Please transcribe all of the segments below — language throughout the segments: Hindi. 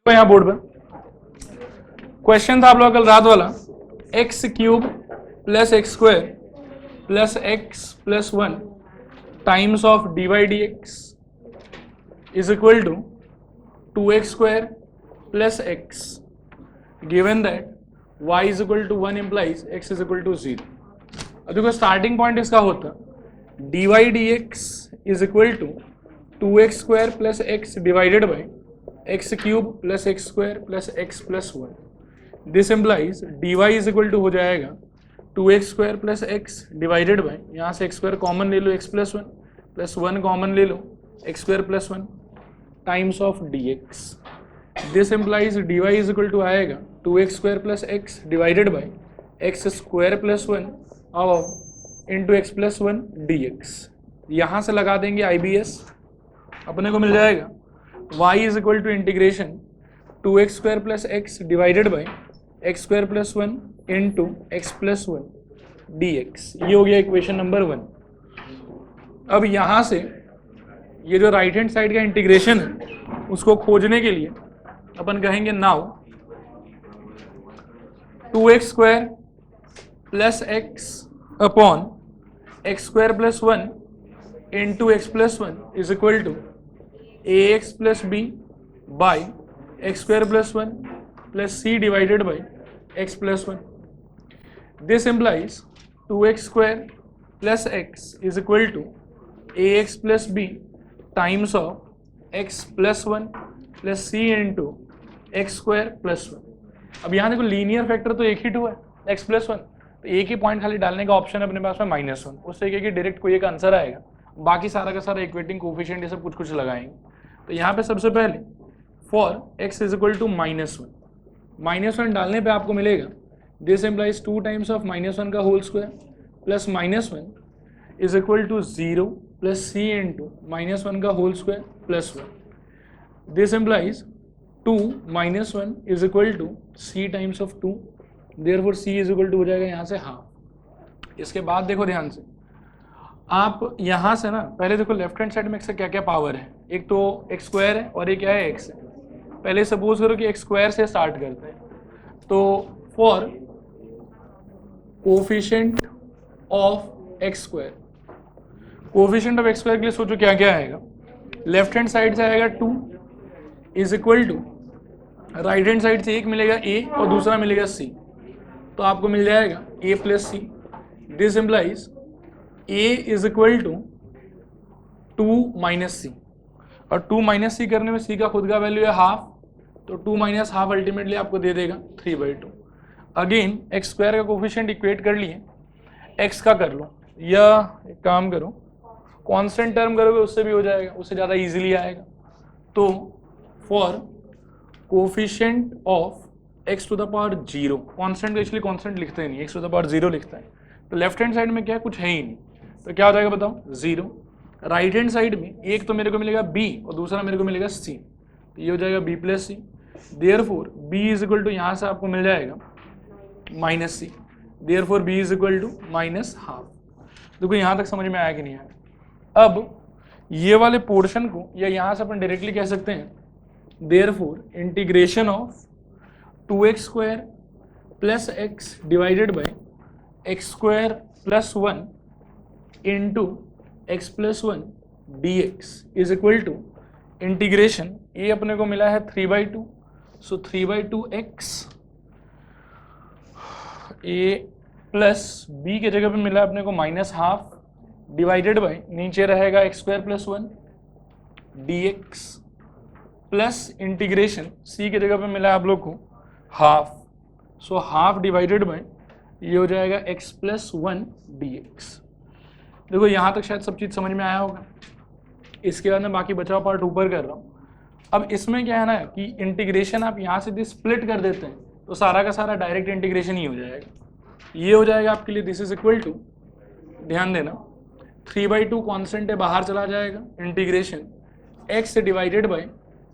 तो यहाँ बोर्ड पर क्वेश्चन था आप लोग कल रात वाला, x cube plus x square plus x plus one times of d y d x is equal to 2x square plus x given that y is equal to 1 implies x is equal to 0। अब देखो स्टार्टिंग पॉइंट इसका होता d y d x is equal to 2x square plus x divided by x cube plus x square plus x plus one. This implies d y is equal to हो जाएगा 2x square plus x divided by, यहाँ से एक्स स्क्वायर कॉमन ले लो, एक्स प्लस वन कॉमन ले लो, x square plus one times of d x. This implies d y is equal to आएगा 2x square plus x divided by x square plus one of into x plus one d x. यहाँ से लगा देंगे IBS, अपने को मिल जाएगा y is equal to integration 2x square plus x divided by x square plus one into x plus one d x. ये हो गया इक्वेशन नंबर 1। अब यहाँ से ये जो राइट हैंड साइड का इंटीग्रेशन है उसको खोजने के लिए अपन कहेंगे now 2x square plus x upon x square plus one into x plus one is equal to ax plus b by x square plus one plus c divided by x plus one. This implies 2x square plus x is equal to ax plus b times of x plus one plus c into x square plus one. अब यहाँ देखो लीनियर फैक्टर तो एक ही टू है एक्स प्लस वन, तो एक ही पॉइंट खाली डालने का ऑप्शन है अपने पास में -1, उससे क्या कि डायरेक्ट कोई एक आंसर आएगा, बाकी सारा का सारा इक्वेटिंग कोफिशिएंट ये सब कुछ कुछ लगाएंगे। तो यहाँ पे सबसे पहले for x is equal to -1 डालने पे आपको मिलेगा दिस इम्प्लाइज 2 टाइम्स ऑफ -1 का whole square plus -1 is equal to 0 plus c into -1 का whole square plus 1। This implies 2 -1 is equal to c times of 2, therefore c is equal to हो जाएगा यहाँ से हाफ। इसके बाद देखो ध्यान से आप यहाँ से ना पहले देखो लेफ्ट हैंड साइड में x से क्या क्या पावर है, एक तो एक्स स्क्वायर है और एक क्या है x है। पहले सपोज करो कि एक्स स्क्वायर से स्टार्ट करते हैं, तो for coefficient of x square, coefficient of x square के लिए सोचो क्या क्या आएगा। लेफ्ट हैंड साइड से आएगा 2 is equal to, right hand side से एक मिलेगा a और दूसरा मिलेगा c, तो आपको मिल जाएगा a plus c. This implies a is equal to 2 minus c, और 2 माइनस सी करने में c का खुद का वैल्यू है हाफ, तो 2 माइनस हाफ अल्टीमेटली आपको दे देगा 3/2। अगेन एक्स स्क्वायर का कोफिशिएंट इक्वेट कर लिए, x का कर लो, या एक काम करो कांस्टेंट टर्म करोगे उससे भी हो जाएगा, उससे ज़्यादा इजीली आएगा। तो for coefficient of x to the power 0, constant को एक्चुअली कांस्टेंट लिखते ही नहीं, x टू द पावर 0 लिखता है, तो लेफ्ट हैंड साइड में क्या है, कुछ है ही नहीं, तो क्या हो जाएगा बताओ 0। राइट हैंड साइड में एक तो मेरे को मिलेगा b और दूसरा मेरे को मिलेगा c, तो ये हो जाएगा b plus c. Therefore b is equal to यहाँ से आपको मिल जाएगा -c, therefore b is equal to -half. देखो यहाँ तक समझ में आया कि नहीं आया। अब ये वाले पोर्शन को या यहाँ से अपन डायरेक्टली कह सकते हैं, therefore integration of 2x square plus x divided by x square plus 1 into x plus one d x is equal to integration, ये अपने को मिला है 3/2, so 3/2 x, a plus b के जगह पे मिला अपने को -हाफ डिवाइडेड बाई नीचे रहेगा x square plus 1 d x plus integration c के जगह पे मिला आप लोग को half, so half divided by ये हो जाएगा x प्लस 1 डी एक्स। देखो यहाँ तक शायद सब चीज़ समझ में आया होगा। इसके बाद मैं बाकी बचा हुआ पार्ट ऊपर कर रहा हूँ। अब इसमें क्या है ना कि इंटीग्रेशन आप यहाँ से स्प्लिट कर देते हैं तो सारा का सारा डायरेक्ट इंटीग्रेशन ही हो जाएगा। ये हो जाएगा आपके लिए दिस इज इक्वल टू, ध्यान देना 3/2 कॉन्स्टेंट है बाहर चला जाएगा, integration x divided by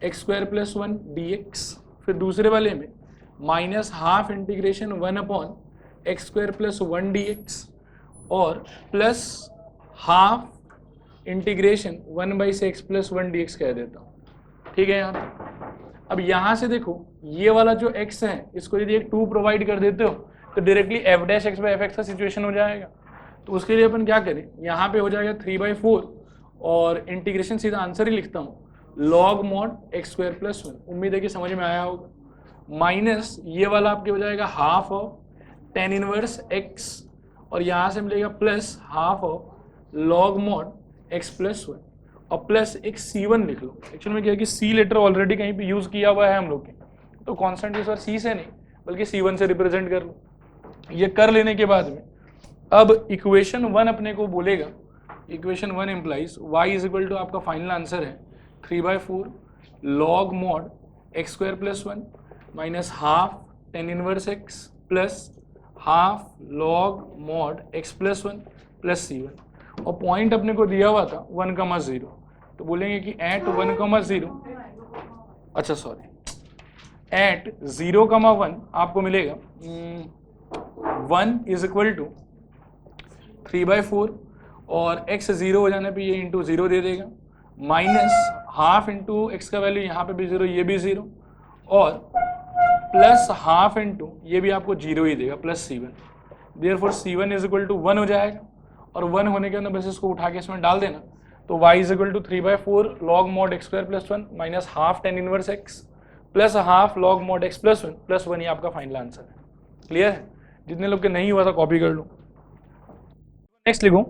x square plus 1 d x, फिर दूसरे वाले में -half integration 1 upon x square plus 1 d x और plus half integration 1/x plus 1 dx कह देता हूँ। ठीक है यहाँ अब यहाँ से देखो ये वाला जो x है इसको यदि एक 2 प्रोवाइड कर देते हो तो directly f dash x by F x का सिचुएशन हो जाएगा। तो उसके लिए अपन क्या करें, यहाँ पे हो जाएगा 3/4 और इंटीग्रेशन सीधा आंसर ही लिखता हूँ log mod x square plus 1, उम्मीद है कि समझ में आया होगा, माइनस ये वाला आपके हो जाएगा half of ten inverse x और यहाँ से मिलेगा plus half of log mod x plus 1 और प्लस एक C1 लिख लो। एक्चुअल में क्या है कि C लेटर ऑलरेडी कहीं पे यूज किया हुआ है हम लोग के, तो कांस्टेंट इस बार C से नहीं बल्कि C1 से रिप्रेजेंट कर लो। ये कर लेने के बाद में अब इक्वेशन 1 अपने को बोलेगा, equation 1 implies y is equal to आपका फाइनल आंसर है 3/4 log mod x square plus 1 minus half tan inverse x plus half log mod x plus 1 plus C1 और पॉइंट अपने को दिया हुआ था 1,0, तो बोलेंगे कि एट 1,0, अच्छा सॉरी एट 0,1 आपको मिलेगा 1 इज इक्वल टू 3/4 और x 0 हो जाने पे ये इंटू 0 दे देगा माइनस हाफ इंटू एक्स का वैल्यू यहाँ पे भी 0 ये भी 0 और प्लस हाफ इंटू ये भी आपको 0 ही देगा plus C1, therefore C1 is equal to 1 हो जाएगा और 1 होने के अंदर बस इसको उठा के इसमें डाल देना, तो y is equal to 3/4 log mod x square plus 1 minus half tan inverse x plus half log mod x plus 1 ये आपका फाइनल आंसर है। क्लियर है? जितने लोग के नहीं हुआ था कॉपी कर लो। नेक्स्ट लिखो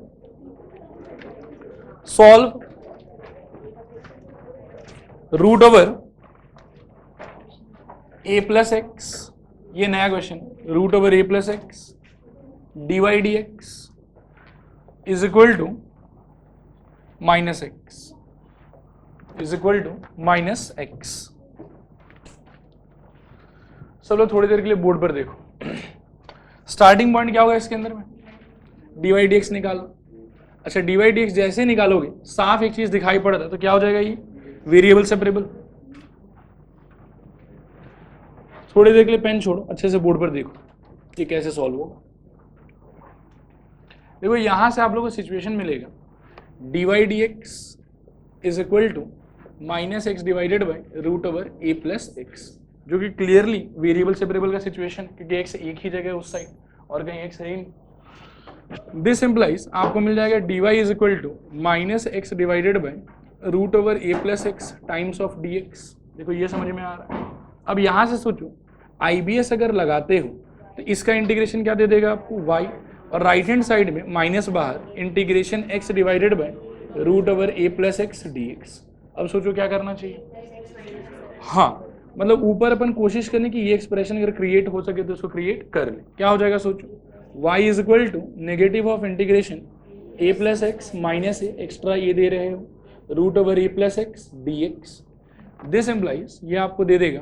solve root over a plus x, ये नया question, root over a plus x dy dx is equal to minus x is equal to minus x. सब लोग थोड़ी देर के लिए बोर्ड पर देखो। स्टार्टिंग पॉइंट क्या होगा इसके अंदर में, dy dx निकालो। अच्छा dy dx जैसे निकालोगे साफ एक चीज दिखाई पड़ रहा है, तो क्या हो जाएगा ये वेरिएबल सेपरेबल। थोड़ी देर के लिए पेन छोड़ो, अच्छे से बोर्ड पर देखो ये कैसे सॉल्व होगा। देखो यहां से आप लोगों को सिचुएशन मिलेगा dy dx is equal to minus x divided by root over a plus x, जो कि क्लियरली वेरिएबल सेपरेबल का सिचुएशन, क्योंकि x एक ही जगह उस साइड और कहीं x है ही नहीं। दिस इम्प्लाइज आपको मिल जाएगा dy is equal to minus x divided by root over a plus x times of dx। देखो ये समझ में आ रहा है। अब यहाँ से सोचो IBS अगर लगाते हो तो इसका इंटीग्रेशन क्या दे देगा आपको y, और राइट हैंड साइड में माइनस बाहर integration x divided by root over a plus x dx। अब सोचो क्या करना चाहिए, हाँ मतलब ऊपर अपन कोशिश करने की ये एक्सप्रेशन अगर क्रिएट हो सके तो उसको क्रिएट कर ले। क्या हो जाएगा सोचो, y is equal to negative of integration a plus x minus a extra ये दे रहे हो root over a plus x dx। This implies ये आपको दे देगा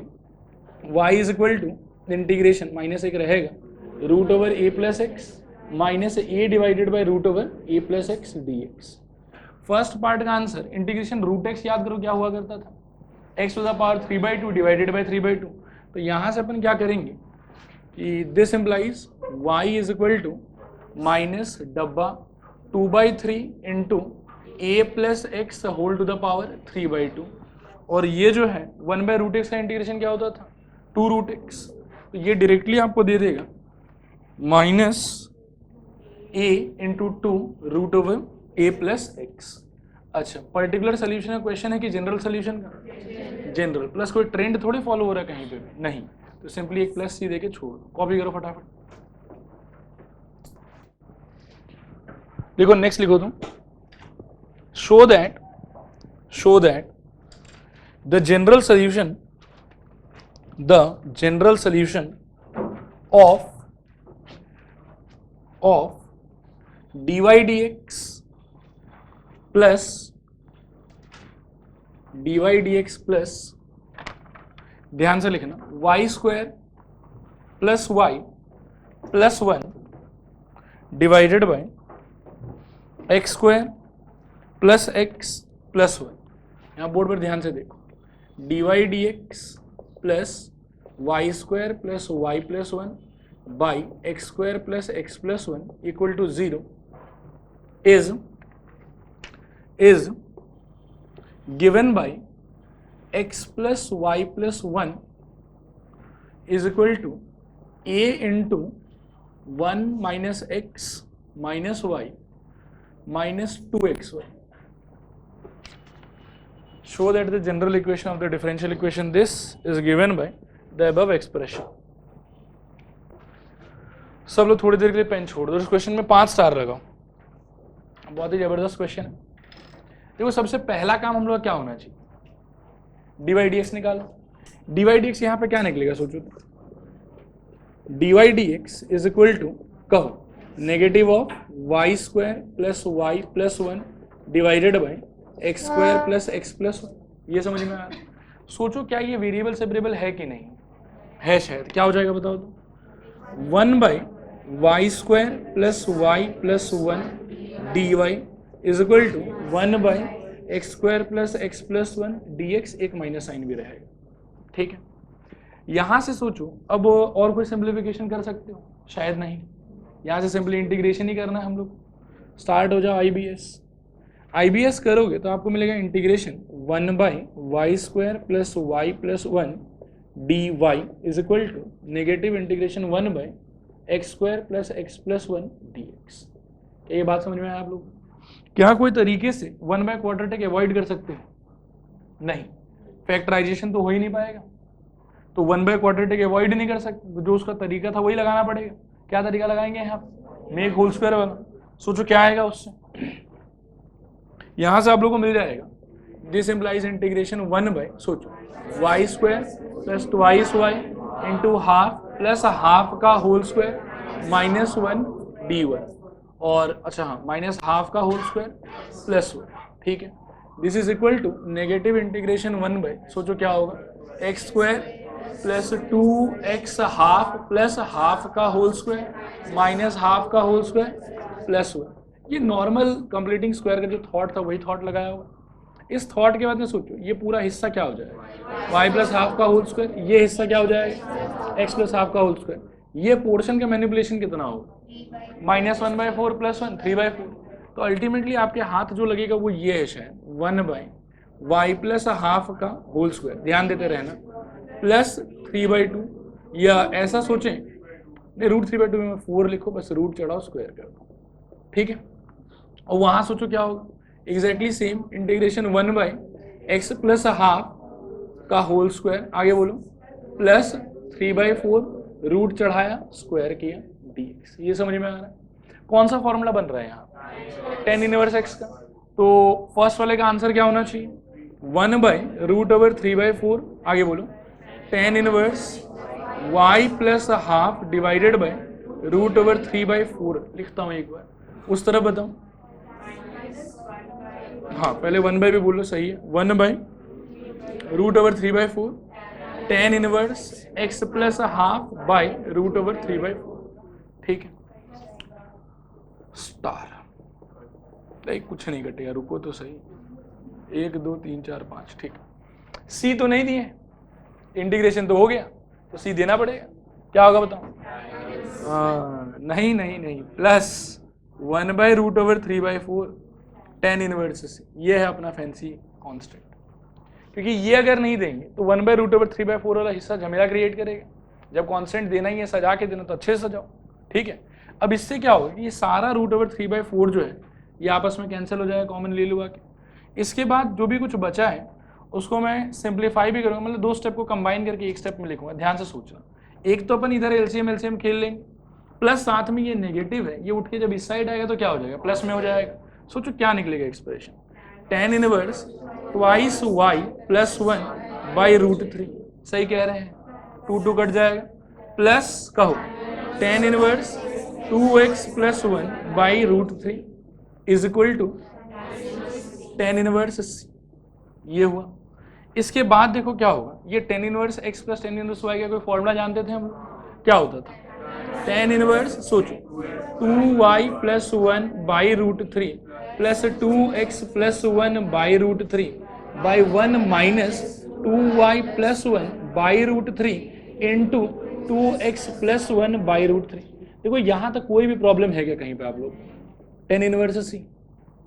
y is equal to integration minus एक रहेगा root over a plus x minus a divided by root over a plus x dx। First part का आंसर इंटीग्रेशन रूट एक्स याद करो क्या हुआ करता था, x to the power 3/2 divided by 3/2। तो यहाँ से अपन क्या करेंगे कि this implies y is equal to minus डब्बा 2/3 into a plus x whole to the power 3/2, और ये जो है 1/√x का इंटीग्रेशन क्या होता था 2√x, तो ये डायरेक्टली आपको दे देगा minus a into 2 root over a plus x. अच्छा पर्टिकुलर सोल्यूशन का क्वेश्चन है कि जनरल सोल्यूशन का, जनरल प्लस कोई ट्रेंड थोड़ी फॉलो हो रहा है कहीं पे भी नहीं, तो सिंपली एक प्लस सी देके छोड़ दो, कॉपी करो फटाफट। देखो नेक्स्ट लिखो तुम, show that the general solution of dy dx plus ध्यान से लिखना y square plus y plus 1 divided by x square plus x plus 1। यहाँ बोर्ड पर ध्यान से देखो dy dx plus y square plus y plus 1 by x square plus x plus 1 equal to 0 is given by x plus y plus 1 is equal to a into 1 minus x minus y minus 2xy. Show that the general equation of the differential equation this is given by the above expression. सब लोग थोड़ी देर के लिए पेन छोड़ दो. इस क्वेश्चन में 5 स्टार लगाओ. बहुत ही जबरदस्त क्वेश्चन है. देखो सबसे पहला काम हम लोग क्या होना चाहिए, dy dx निकालो. dy dx यहाँ पे क्या निकलेगा सोचो. dy dx is equal to कहो negative of y square plus y plus 1 divided by x square plus x plus 1. ये समझ में आ रहा है. सोचो क्या ये वेरिएबल सेपरेबल है कि नहीं है. शायद. क्या हो जाएगा बताओ तो. 1 by y square plus y plus 1 d y is equal to 1 by x square plus x plus 1 d x. एक माइनस साइन भी रहेगा. ठीक है. यहां से सोचो अब और कोई सिंप्लीफिकेशन कर सकते हो. शायद नहीं. यहाँ से सिंपली इंटीग्रेशन ही करना है हम लोग. स्टार्ट हो जाओ IBS करोगे तो आपको मिलेगा integration 1 by y square plus y plus 1 d y is equal to negative integration 1 by x square plus x plus 1 d x. ये बात समझ में आया आप लोग. क्या कोई तरीके से 1 बाई क्वाड्रेटिक अवॉइड कर सकते हैं? नहीं. फैक्टराइजेशन तो हो ही नहीं पाएगा. तो 1 बाई क्वाड्रेटिक अवॉइड नहीं कर सकते. जो उसका तरीका था वही लगाना पड़ेगा. क्या तरीका लगाएंगे यहाँ पे? मेक होल स्क्वायर वाला. सोचो क्या आएगा उससे. यहां से आप लोगों को मिल जाएगा दिस इम्प्लाइज इंटीग्रेशन 1 बाई सोचो y square plus twice y into half plus half का होल स्क्वायर माइनस 1 डी 1 और अच्छा हाँ माइनस हाफ का होल स्क्वायर प्लस 1. ठीक है. This is equal to negative integration 1 by सोचो क्या होगा x square plus 2x half plus half का होल स्क्वायर माइनस हाफ का होल स्क्वायर प्लस 1. ये नॉर्मल कंप्लीटिंग स्क्वायर का जो थॉट था वही थॉट लगाया होगा. इस थॉट के बाद में सोचो ये पूरा हिस्सा क्या हो जाएगा y प्लस हाफ का होल स्क्वायर. ये हिस्सा क्या हो जाएगा x प्लस हाफ का होल स्क्वायर. ये पोर्शन का मैनिपुलेशन कितना होगा माइनस 1 बाई 4 प्लस 1 3 बाई 4. तो अल्टीमेटली आपके हाथ जो लगेगा वो ये है शायद 1 बाई वाई प्लस हाफ का होल स्क्वायर. ध्यान देते रहना प्लस 3 बाई 2 या ऐसा सोचें नहीं रूट 3 बाई 2 में 4 लिखो बस रूट चढ़ाओ स्क्वायर कर दो. ठीक है. और वहां सोचो क्या होगा exactly same integration 1 by x plus half का होल स्क्वायर आगे बोलो प्लस 3 बाई 4 रूट चढ़ाया स्क्वायर किया dx. ये समझ में आ रहा है. कौन सा फॉर्मूला बन रहा है यहाँ tan इनवर्स x का. तो फर्स्ट वाले का आंसर क्या होना चाहिए 1 बाई रूट ओवर 3 बाई 4 आगे बोलो tan inverse y plus half divided by root over 3 by 4. लिखता हूँ एक बार उस तरफ बताऊँ. हाँ पहले 1 बाई भी बोलो सही है. 1 by root over 3 by 4 tan inverse x plus half by root over 3 by 4. ठीक है. स्टार नहीं कुछ नहीं कटेगा. रुको तो सही. 1 2 3 4 5. ठीक. सी तो नहीं दिए. इंटीग्रेशन तो हो गया तो सी देना पड़ेगा. क्या होगा बताओ. नहीं नहीं नहीं plus 1 by root over 3 by 4 tan inverse से. ये है अपना फैंसी कांस्टेंट. क्योंकि ये अगर नहीं देंगे तो 1 बाई रूट ओवर 3 बाई 4 वाला हिस्सा झमेला क्रिएट करेगा. जब कांस्टेंट देना ही है सजा के देना तो अच्छे से सजाओ. ठीक है. अब इससे क्या होगा ये सारा रूट ओवर 3 बाई 4 जो है ये आपस में कैंसिल हो जाएगा कॉमन ले लूँगा के. इसके बाद जो भी कुछ बचा है उसको मैं सिंप्लीफाई भी करूँगा. मतलब 2 स्टेप को कंबाइन करके एक स्टेप में लिखूंगा. ध्यान से सोचना. एक तो अपन इधर एलसीएम खेल लेंगे प्लस साथ में ये नेगेटिव है ये उठ के जब इस साइड आएगा तो क्या हो जाएगा प्लस में हो जाएगा. सोचो क्या निकलेगा expression tan inverse twice y plus 1 by root 3. सही कह रहे हैं. 2 2 कट जाएगा प्लस कहो tan inverse 2x plus 1 by root 3 is equal to tan inverse c. ये हुआ. इसके बाद देखो क्या होगा ये tan inverse x plus tan inverse y का कोई फॉर्मूला जानते थे हम लोग. क्या होता था tan इनवर्स सोचो 2y plus 1 by root 3 plus 2x plus 1 by root 3 by 1 minus 2y plus 1 by root 3 into 2x plus 1 by root 3. देखो यहाँ तक कोई भी प्रॉब्लम है क्या कहीं पे आप लोग. tan inverse c.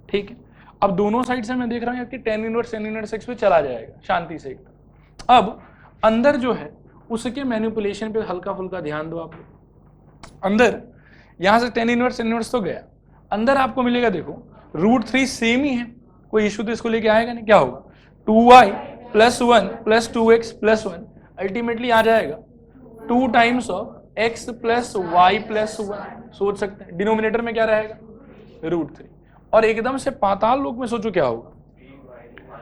ठीक है. अब दोनों साइड से मैं देख रहा हूँ कि tan इनवर्स x पे चला जाएगा शांति से एकदम. अब अंदर जो है उसके मैनिपुलेशन पे हल्का फुल्का ध्यान दो आप लोग। अंदर यहां से टेन इनवर्स तो गया, अंदर आपको मिलेगा देखो √3 सेम ही है, कोई इशू तो इसको लेके आएगा नहीं। क्या होगा 2y + 1 + 2x + 1 अल्टीमेटली आ जाएगा 2 टाइम्स ऑफ x + y + 1। सोच सकते हैं डिनोमिनेटर में क्या रहेगा √3। और एकदम से पाताल लोक में सोचो क्या होगा,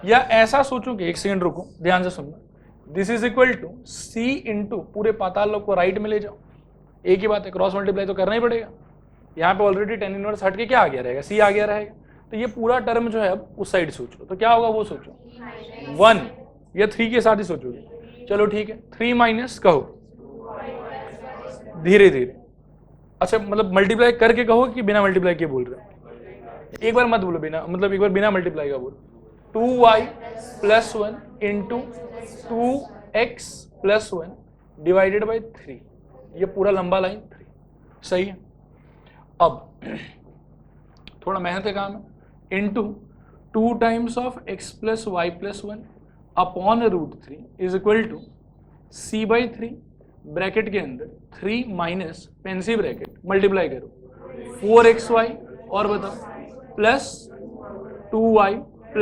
या ऐसा सोचो कि एक सेकंड रुको ध्यान से सुनना, this is equal to c into पूरे पाताल लोक को राइट में ले जाओ। एक ही बात है, क्रॉस मल्टीप्लाई तो करना ही पड़ेगा। यहाँ पे ऑलरेडी टेन इनवर्स हट के क्या आ गया रहेगा c आ गया रहेगा, तो ये पूरा टर्म जो है अब उस साइड सोचो तो क्या होगा वो सोचो 1 या 3 के साथ ही सोचोगे। चलो ठीक है 3 माइनस कहो धीरे धीरे, अच्छा मतलब मल्टीप्लाई करके कहो कि बिना मल्टीप्लाई के बोल रहे हो, एक बार मत बोलो बिना, मतलब एक बार बिना मल्टीप्लाई का बोलो 2y + 1 into 2x + 1 divided by 3, ये पूरा लंबा लाइन 3 सही है। अब थोड़ा मेहनत का काम है, into 2 times of x + y + 1 upon √3 is equal to c/3 bracket के अंदर 3 माइनस पेंसी ब्रैकेट मल्टीप्लाई करो 4xy और बताओ plus 2y +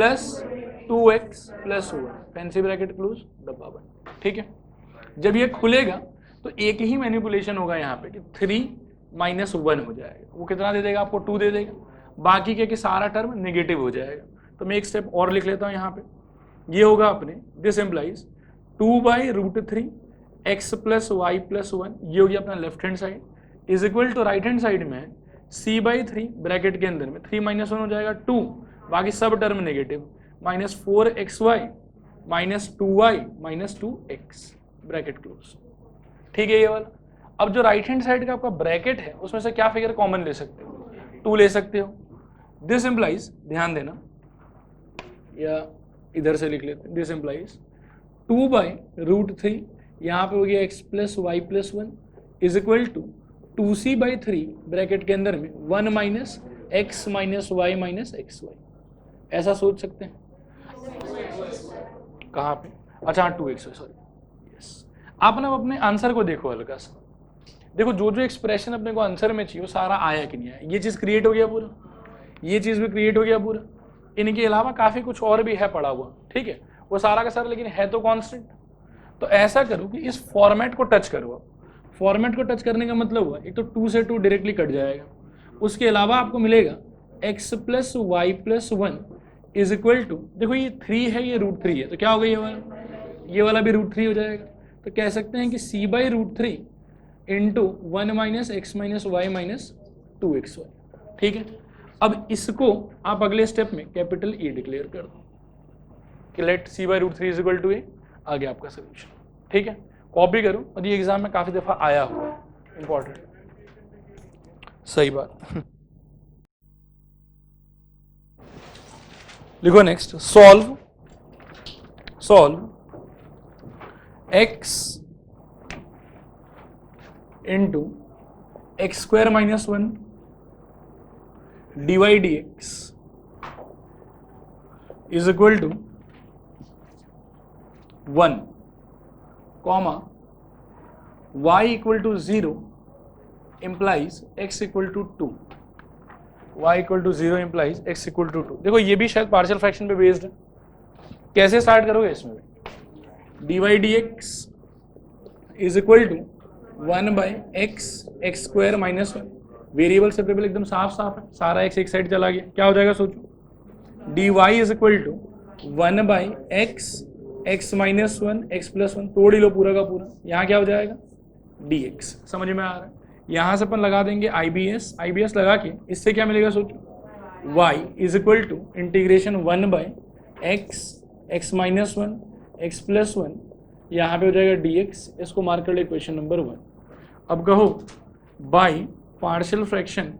2x + 1 Pence bracket close डब्बा बंद। ठीक है, जब ये खुलेगा तो एक ही मैनिपुलेशन होगा यहाँ पे कि 3 - 1 हो जाएगा, वो कितना दे देगा आपको 2 दे देगा, बाकी के कि सारा टर्म नेगेटिव हो जाएगा। तो मैं एक स्टेप और लिख लेता हूँ यहाँ पे, ये होगा अपने दिस एम्प्लाइज 2/√3 x + y + 1, ये हो गया अपना left hand side is equal to right hand side में c/3 ब्रैकेट के अंदर में 3 - 1 हो जाएगा 2, बाकी सब term negative -4xy -2y -2x bracket close. ठीक है ये वाला। अब जो राइट हैंड साइड का आपका ब्रैकेट है उसमें से क्या फिगर कॉमन ले सकते हो 2 ले सकते हो। दिस इम्प्लाइज ध्यान देना, या इधर से लिख लेते हैं, दिस इम्प्लाइज 2/√3 यहाँ पे हो गया x + y + 1 is equal to 2c/3 bracket के अंदर में 1 minus x minus y minus xy, ऐसा सोच सकते हैं। कहाँ पे, अच्छा 2x, सॉरी यस। आप ना अपने आंसर को देखो हल्का सा, देखो जो जो एक्सप्रेशन अपने को आंसर में चाहिए वो सारा आया कि नहीं आया, ये चीज़ क्रिएट हो गया पूरा, ये चीज़ भी क्रिएट हो गया पूरा, इनके अलावा काफ़ी कुछ और भी है पड़ा हुआ। ठीक है, वो सारा का सारा लेकिन है तो कांस्टेंट। तो ऐसा करो कि इस फॉर्मेट को टच करो। अब फॉर्मेट को टच करने का मतलब हुआ एक तो 2 से 2 डायरेक्टली कट जाएगा, उसके अलावा आपको मिलेगा x + y + 1 is equal to, देखो ये 3 है ये √3 है, तो क्या होगा ये वाला भी √3 हो जाएगा। तो कह सकते हैं कि c/√3 into 1 minus x minus y minus 2xy। ठीक है, अब इसको आप अगले स्टेप में कैपिटल E डिक्लेयर कर दो कि let c/√3 is equal to a, आ गया आपका सोल्यूशन। ठीक है, कॉपी करो, और ये एग्जाम में काफी दफा आया हुआ है, इंपॉर्टेंट, सही बात। लिखो next, solve x into x² - 1 dy/dx is equal to 1, y equal to 0 implies x equal to 2, y equal to 0 implies x equal to 2। देखो ये भी शायद पार्शियल फ्रैक्शन पे बेस्ड है, कैसे स्टार्ट करोगे इसमें भी, dy/dx is equal to 1/x x² - 1, variable separable एकदम साफ साफ है, सारा x एक साइड चला गया, क्या हो जाएगा सोचो, dy is equal to 1/x x minus 1 x + 1, तोड़ ही लो पूरा का पूरा, यहाँ क्या हो जाएगा dx। समझ में आ रहा है, यहाँ से अपन लगा देंगे IBS लगा के इससे क्या मिलेगा सोचो, y is equal to integration 1/x x minus 1 x + 1, यहाँ पे हो जाएगा dx, इसको मार्क कर ले क्वेश्चन नंबर 1। अब कहो बाई पार्शियल फ्रैक्शन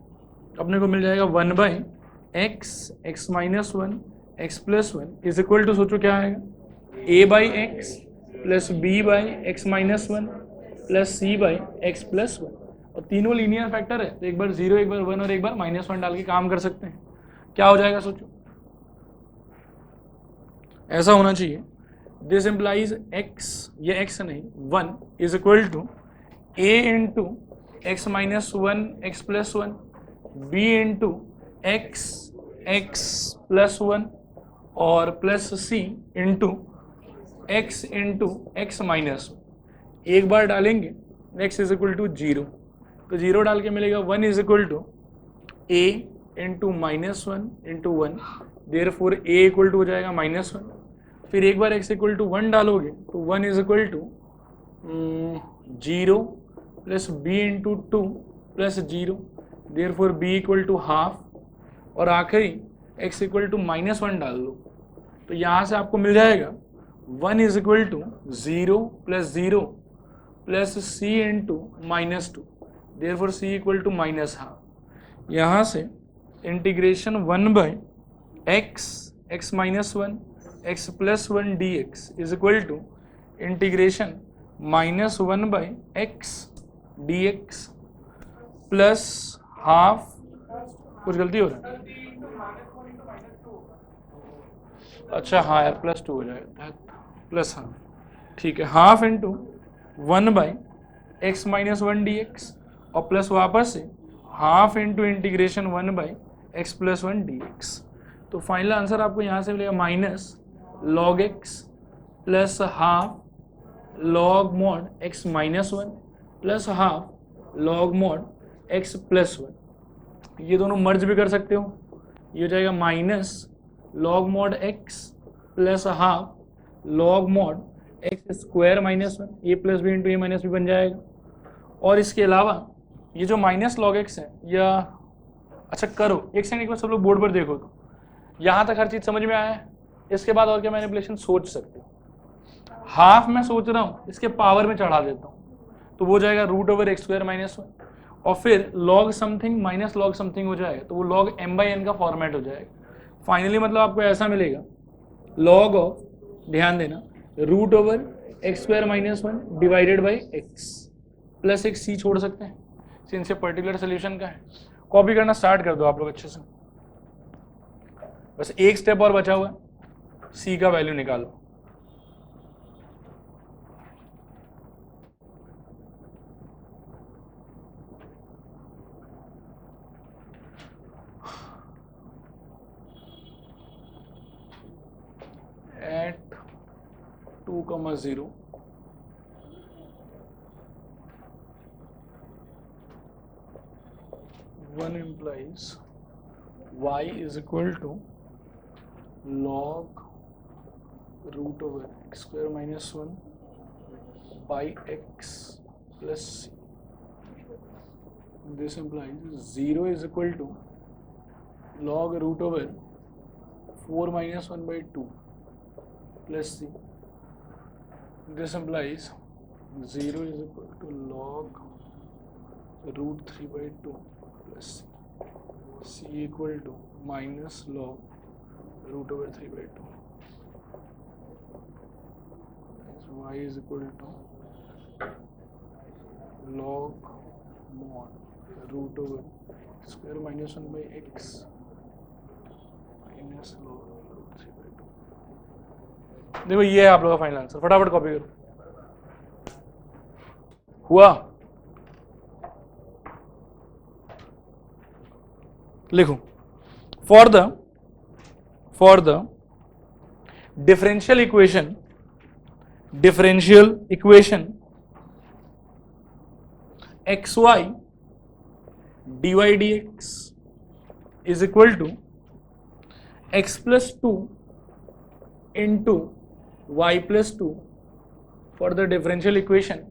अपने को मिल जाएगा 1/x x minus 1 x + 1 is equal to, सोचो क्या आएगा, a/x plus b/x minus 1 plus c/x + 1, और तीनों लीनियर फैक्टर है तो एक बार 0 एक बार 1 और एक बार -1 डाल के काम कर सकते हैं। क्या हो जाएगा सोचो, ऐसा होना चाहिए दिस इम्प्लाइज x, ये x नहीं 1 is equal to a into x minus 1 x plus 1, b into x plus 1 और plus c into x minus 1। एक बार डालेंगे x इज इक्वल टू 0, तो 0 डाल के मिलेगा 1 is equal to a into minus 1 into 1, therefore a equal to हो जाएगा माइनस 1। फिर एक बार x इक्वल टू 1 डालोगे तो 1 is equal to 0 plus b into 2 plus 0, therefore b equal to half, और आखिरी x इक्वल टू माइनस 1 डाल दो, तो यहाँ से आपको मिल जाएगा 1 is equal to 0 plus c into minus 2, therefore c equal to minus half. यहाँ से integration 1 by x minus 1 x plus 1 dx is equal to integration minus 1 by x dx plus half, कुछ गलती हो रहा है, अच्छा हाँ यार प्लस 2 हो जाएगा, प्लस हाफ, ठीक है, half into 1 by x minus 1 dx और प्लस वापस से half into integration 1 by x plus 1 dx। तो फाइनल आंसर आपको यहाँ से मिलेगा minus log x plus half log mod x minus 1 plus half log mod x plus 1। ये दोनों मर्ज भी कर सकते हो, ये हो जाएगा minus log mod x plus half log mod x square minus 1, ए प्लस बी इंटू ए माइनस बी बन जाएगा। और इसके अलावा ये जो माइनस लॉग एक्स है, या अच्छा करो एक सेकंड, एक बार सब लोग बोर्ड पर देखो, तो यहाँ तक हर चीज़ समझ में आया है। इसके बाद और क्या मैनिपुलेशन सोच सकते हो, हाफ मैं सोच रहा हूँ इसके पावर में चढ़ा देता हूँ, तो वो जाएगा root over x square minus 1, और फिर log something minus log something हो जाएगा, तो वो लॉग m बाई n का फॉर्मेट हो जाएगा। फाइनली मतलब आपको ऐसा मिलेगा लॉग ऑफ, ध्यान देना, root over x square minus 1 divided by x plus एक सी छोड़ सकते हैं, सिंस ये पर्टिकुलर सोल्यूशन का है। कॉपी करना स्टार्ट कर दो आप लोग अच्छे से, बस एक स्टेप और बचा हुआ है, सी का वैल्यू निकालो। Eight 2,0 1 implies y is equal to log root over x square minus 1 by x plus c. This implies 0 is equal to log root over 4 minus 1 by 2 plus c. This implies 0 is equal to log root 3 by 2 plus c. C equal to minus log root over 3 by 2. So y is equal to log mod root over square minus 1 by x minus log root 3 by 2. देखो ये है आप लोग का फाइनल आंसर, फटाफट कॉपी करो। हुआ? लिखो for the differential equation x y d y d x is equal to x plus 2 into y plus 2, for the differential equation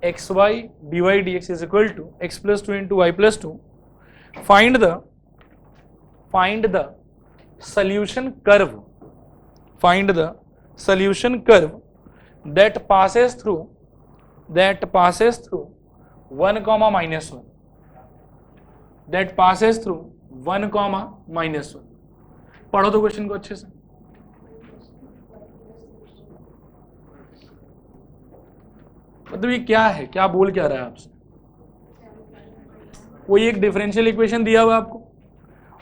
x y d y d x is equal to x plus 2 into y plus 2, find the solution curve that passes through 1 comma minus 1, that passes through 1 comma minus 1। पढ़ो तो क्वेश्चन को अच्छे से। मतलब ये क्या है, क्या बोल क्या रहा है आपसे? कोई एक डिफरेंशियल इक्वेशन दिया हुआ आपको,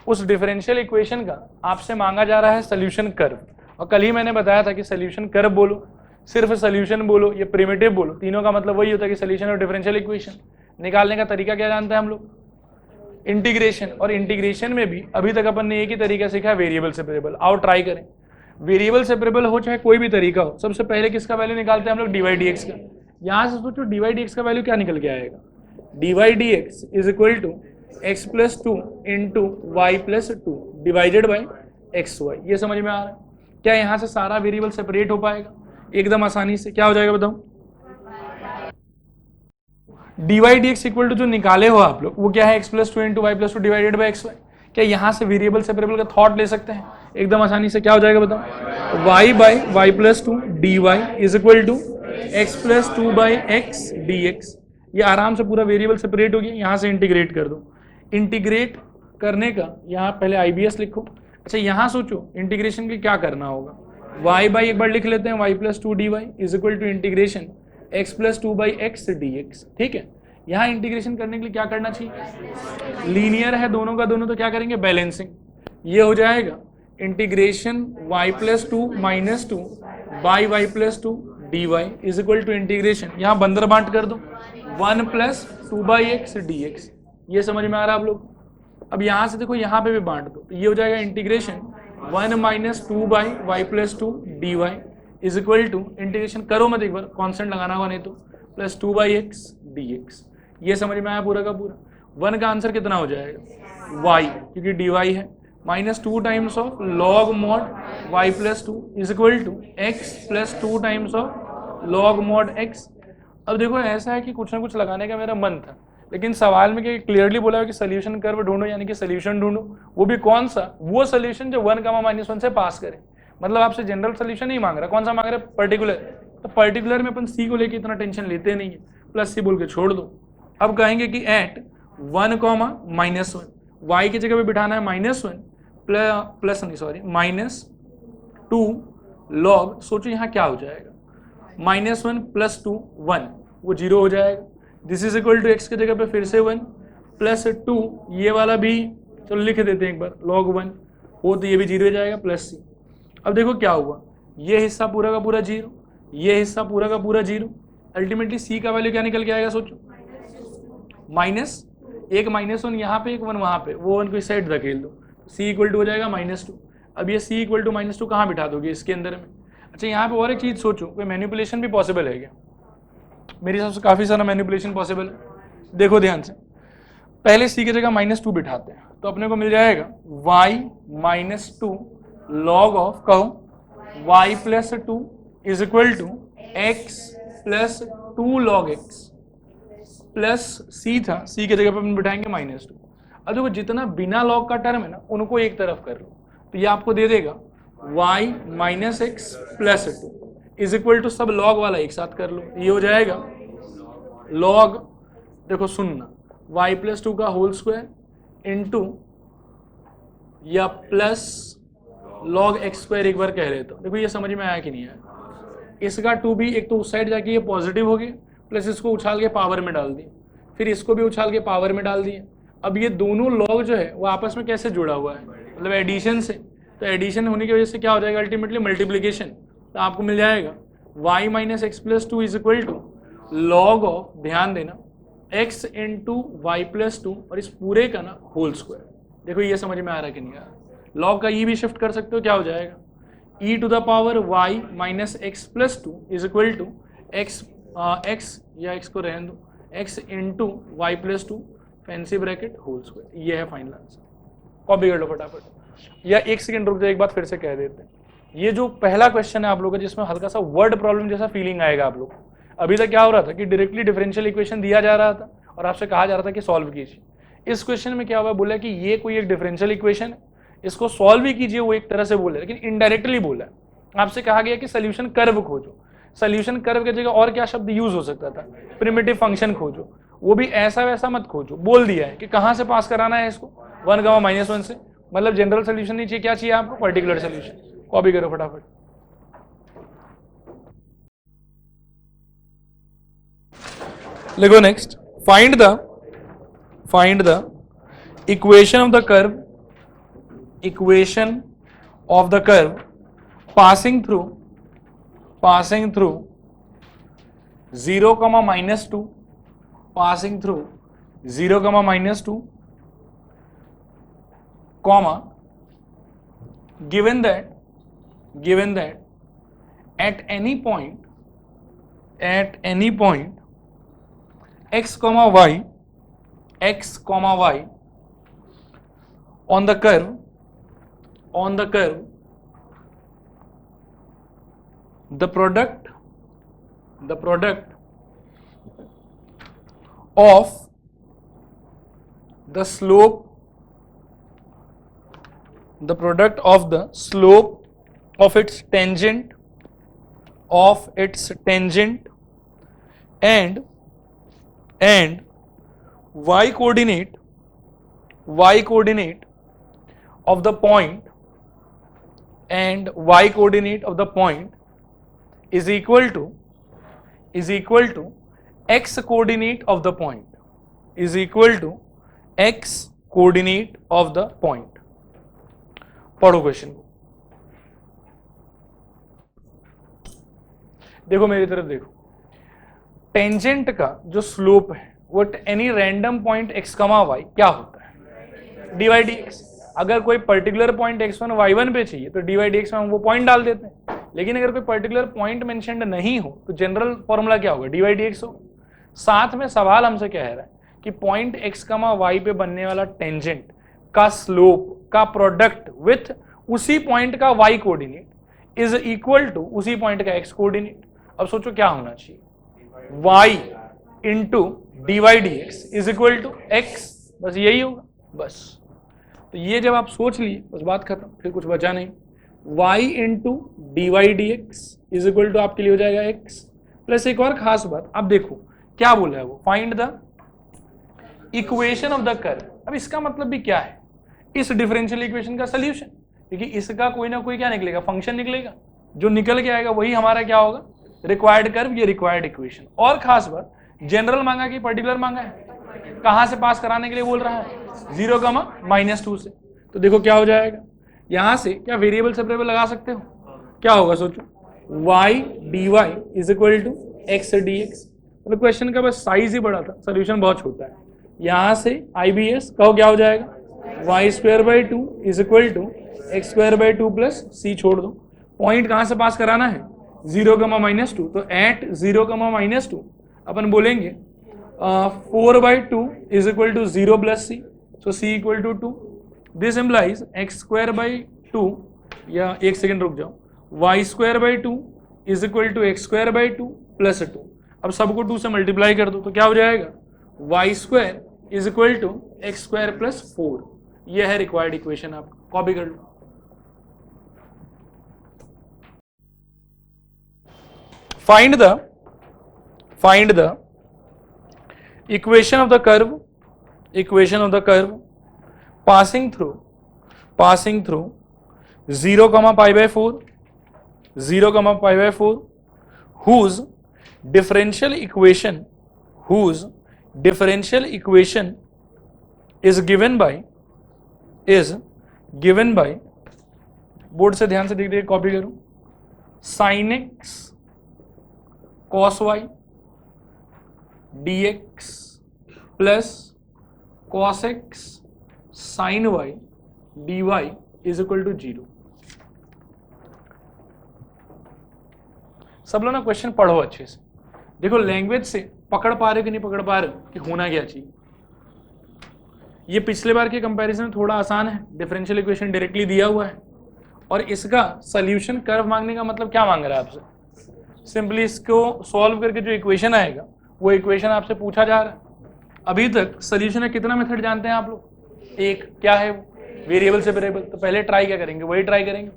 उस डिफरेंशियल इक्वेशन का आपसे मांगा जा रहा है सोल्यूशन कर्व, और कल ही मैंने बताया था कि सोल्यूशन कर्व बोलो सिर्फ सोल्यूशन बोलो या प्रिमिटिव बोलो, तीनों का मतलब वही होता है कि सोल्यूशन ऑफ डिफरेंशियल इक्वेशन। निकालने का तरीका क्या जानते हैं हम लोग? इंटीग्रेशन। और इंटीग्रेशन में भी अभी तक अपन ने एक ही तरीका सीखा है, वेरिएबल सेपरेबल। आओ ट्राई करें। वेरिएबल सेपरेबल हो चाहे कोई भी तरीका हो, सबसे पहले किसका वैल्यू निकालते हैं हम लोग? डी डी एक्स का। यहां से सोचो डी एक्स का वैल्यू क्या निकल के आएगा? D x is equal to x plus two into y plus two divided by x y. ये समझ में आ रहा है? क्या यहाँ से सारा वेरिएबल सेपरेट हो पाएगा एकदम आसानी से? क्या हो जाएगा बताओ? डी एक्स इक्वल टू जो निकाले हो आप लोग वो क्या है? X plus two into y plus two divided by x y. क्या यहाँ से वेरिएबल सेपरेबल का थॉट ले सकते हैं एकदम आसानी से? क्या हो जाएगा बताओ? Y by y plus two d y is equal to x plus two by x d x. ये आराम से पूरा वेरिएबल सेपरेट हो गया। यहाँ से इंटीग्रेट कर दो। इंटीग्रेट करने का यहाँ पहले IBS लिखो। अच्छा यहाँ सोचो इंटीग्रेशन के क्या करना होगा? वाई बाई एक बार लिख लेते हैं, y plus two d y is equal to integration x plus two by x d x. ठीक है, यहाँ इंटीग्रेशन करने के लिए क्या करना चाहिए? लीनियर है दोनों का दोनों, तो क्या करेंगे? बैलेंसिंग। ये हो जाएगा integration y plus two minus two by y plus two d y is equal to integration, यहाँ बंदर बांट कर दो, one plus two by x d x. ये समझ में आ रहा है आप लोग? अब यहाँ से देखो यहाँ पे भी बांट दो, तो ये हो जाएगा integration one minus two by y plus two d y is equal to integration करो मत एक बार, कॉन्स्टेंट लगाना होगा नहीं तो, plus two by x d x. ये समझ में आया पूरा का पूरा? वन का आंसर कितना हो जाएगा? वाई, क्योंकि डी वाई है, minus two times of log mod y plus two is equal to x plus two times of log mod x. अब देखो ऐसा है कि कुछ ना कुछ लगाने का मेरा मन था, लेकिन सवाल में क्या क्लियरली बोला है कि सोल्यूशन कर्व ढूंढो, यानी कि सोल्यूशन ढूंढो। वो भी कौन सा? वो सोल्यूशन जो 1, -1 से पास करे। मतलब आपसे जनरल सोल्यूशन नहीं मांग रहा, कौन सा मांग रहा है? पर्टिकुलर। तो पर्टिकुलर में अपन सी को लेके इतना टेंशन लेते नहीं है, प्लस सी बोल के छोड़ दो। अब कहेंगे कि एट 1, -1 वाई की जगह पे बिठाना है -1 माइनस टू लॉग। सोचो यहाँ क्या हो जाएगा? -1 प्लस 2 1, वो 0 हो जाएगा। This is equal to x की जगह पे फिर से 1 प्लस 2, ये वाला भी चलो लिख देते हैं एक बार, log 1 हो तो ये भी 0 हो जाएगा, प्लस सी। अब देखो क्या हुआ, ये हिस्सा पूरा का पूरा 0, ये हिस्सा पूरा का पूरा 0। अल्टीमेटली सी का वैल्यू क्या निकल के आएगा सोचो? माइनस एक -1 यहाँ पे, एक 1 वहाँ पे, वो 1 को इस साइड धकेल दो, सी इक्वल टू हो जाएगा -2। अब ये सी इक्वल टू -2 कहाँ बिठा दोगे? इसके अंदर में। अच्छा यहाँ पे और एक चीज़ सोचो, कोई मैनिपुलेशन भी पॉसिबल है क्या? मेरे हिसाब से काफ़ी सारा मैनिपुलेशन पॉसिबल है। देखो ध्यान से, पहले सी की जगह -2 बिठाते हैं, तो अपने को मिल जाएगा y -2 log ऑफ कहो y plus 2 is equal to x plus 2 log x plus C था, सी की जगह पर अपन बिठाएंगे -2। अब देखो जितना बिना लॉग का टर्म है ना, उनको एक तरफ कर लो, तो ये आपको दे देगा y minus x plus 2 is equal to सब लॉग वाला एक साथ कर लो, ये हो जाएगा लॉग, देखो सुनना, y प्लस 2 का होल स्क्वायर इंटू या प्लस लॉग एक्स स्क्वायर एक बार कह लेता हूँ। देखो ये समझ में आया कि नहीं आया? इसका 2 भी एक तो उस साइड जाके ये पॉजिटिव हो गया, प्लस इसको उछाल के पावर में डाल दिए, फिर इसको भी उछाल के पावर में डाल दिए। अब ये दोनों लॉग जो है वो आपस में कैसे जुड़ा हुआ है? मतलब एडिशन से। तो एडिशन होने की वजह से क्या हो जाएगा? Ultimately multiplication. तो आपको मिल जाएगा y minus x plus 2 is equal to log of, ध्यान देना, x इंटू वाई प्लस 2 और इस पूरे का ना होल स्क्वायर। देखो ये समझ में आ रहा है कि नहीं आ रहा? लॉग का ई भी शिफ्ट कर सकते हो, क्या हो जाएगा? e to the power y minus x plus 2 is equal to x या x को रहने दो, x into y plus 2 fancy bracket whole square. ये है फाइनल आंसर। कॉपी कर लो फटाफट, या एक सेकंड रुक जाओ, एक बात फिर से कह देते हैं। ये जो पहला क्वेश्चन है आप लोगों का, जिसमें हल्का सा वर्ड प्रॉब्लम जैसा फीलिंग आएगा आप लोग। अभी तक क्या हो रहा था कि डायरेक्टली डिफरेंशियल इक्वेशन दिया जा रहा था और आपसे कहा जा रहा था कि सॉल्व कीजिए। इस क्वेश्चन में क्या हुआ, बोला कि ये कोई एक डिफरेंशियल इक्वेशन है, इसको सॉल्व भी कीजिए, वो एक तरह से बोला, लेकिन इनडायरेक्टली बोला। आपसे कहा गया कि सोल्यूशन कर्व खोजो। सोल्यूशन कर्व की जगह और क्या शब्द यूज हो सकता था? प्रिमिटिव फंक्शन खोजो, वो भी ऐसा वैसा मत खोजो। बोल दिया है कि कहाँ से पास कराना है इसको, 1, -1 से। मतलब जनरल सोल्यूशन नहीं चाहिए, क्या चाहिए आपको? Particular solution. कॉपी करो फटाफट। लिखो next, find the equation of the curve passing through passing through 0, -2, passing through 0, -2, comma, given that at any point x, y on the curve the product of the slope of its tangent and y coordinate of the point is equal to x coordinate of the point पढ़ो क्वेश्चन को, देखो मेरी तरफ देखो, टेंजेंट का जो स्लोप है वो any random point x, y क्या होता है, dy dx। अगर कोई पर्टिकुलर पॉइंट x1 y1 पे चाहिए तो dy dx में हम वो पॉइंट डाल देते हैं, लेकिन अगर कोई पर्टिकुलर पॉइंट मेंशन्ड नहीं हो तो जनरल फॉर्मूला क्या होगा, dy dx होगा। साथ में सवाल हमसे कह रहा है कि पॉइंट x, y पे बनने वाला टेंजेंट का स्लोप का प्रोडक्ट विथ उसी पॉइंट का y coordinate is equal to उसी पॉइंट का x कोऑर्डिनेट। अब सोचो क्या होना चाहिए, y into dy dx is equal to x, बस यही होगा बस। तो ये जब आप सोच लिए बस बात खत्म, फिर कुछ बचा नहीं। y into dy dx is equal to आपके लिए हो जाएगा x प्लस एक और खास बात, अब देखो क्या बोला है वो, find the equation of the curve. अब इसका मतलब भी क्या है, इस डिफरेंशियल इक्वेशन का सोल्यूशन, क्योंकि इसका कोई ना कोई क्या निकलेगा, फंक्शन निकलेगा, जो निकल के आएगा वही हमारा क्या होगा, रिक्वायर्ड कर्व, ये रिक्वायर्ड इक्वेशन। और खास बात, जनरल मांगा कि पर्टिकुलर मांगा है, कहां से पास कराने के लिए बोल रहा है, 0, -2 से। तो देखो क्या हो जाएगा, यहां से क्या वेरिएबल सेपरेबल लगा सकते हो, क्या होगा सोचो, y dy is equal to x dx। मतलब क्वेश्चन का बस साइज ही बड़ा था, सोल्यूशन बहुत छोटा है। यहां से IBS कहो क्या हो जाएगा, y² 2 is equal to x² 2 plus c छोड़ दो, पॉइंट कहां से पास कराना है, 0, -2। तो एट 0, -2 अपन बोलेंगे 4/2 is equal to 0 plus c, so c equal to 2। This implies x² 2, या एक सेकेंड रुक जाओ, y² 2 is equal to x² 2 plus 2। अब सबको 2 से मल्टीप्लाई कर दो तो क्या हो जाएगा, y² is equal to x² plus 4। यह है रिक्वायर्ड इक्वेशन, आप कॉपी कर लो। Find the equation of the curve passing through 0, π/4 whose differential equation is given by board से ध्यान से देख देख कॉपी करूं, sin x cos y dx plus cos x sin y dy is equal to 0। सब लोग ना क्वेश्चन पढ़ो अच्छे से, देखो लैंग्वेज से पकड़ पा रहे कि नहीं पकड़ पा रहे कि होना क्या चाहिए। ये पिछले बार के कंपैरिजन में थोड़ा आसान है, डिफरेंशियल इक्वेशन डायरेक्टली दिया हुआ है, और इसका सोल्यूशन कर्व मांगने का मतलब क्या मांग रहा है आपसे, सिंपली इसको सॉल्व करके जो इक्वेशन आएगा वो इक्वेशन आपसे पूछा जा रहा है। अभी तक सोल्यूशन का कितना मेथड जानते हैं आप लोग, एक, क्या है वो, वेरिएबल सेपरेबल। तो पहले ट्राई क्या करेंगे, वही ट्राई करेंगे।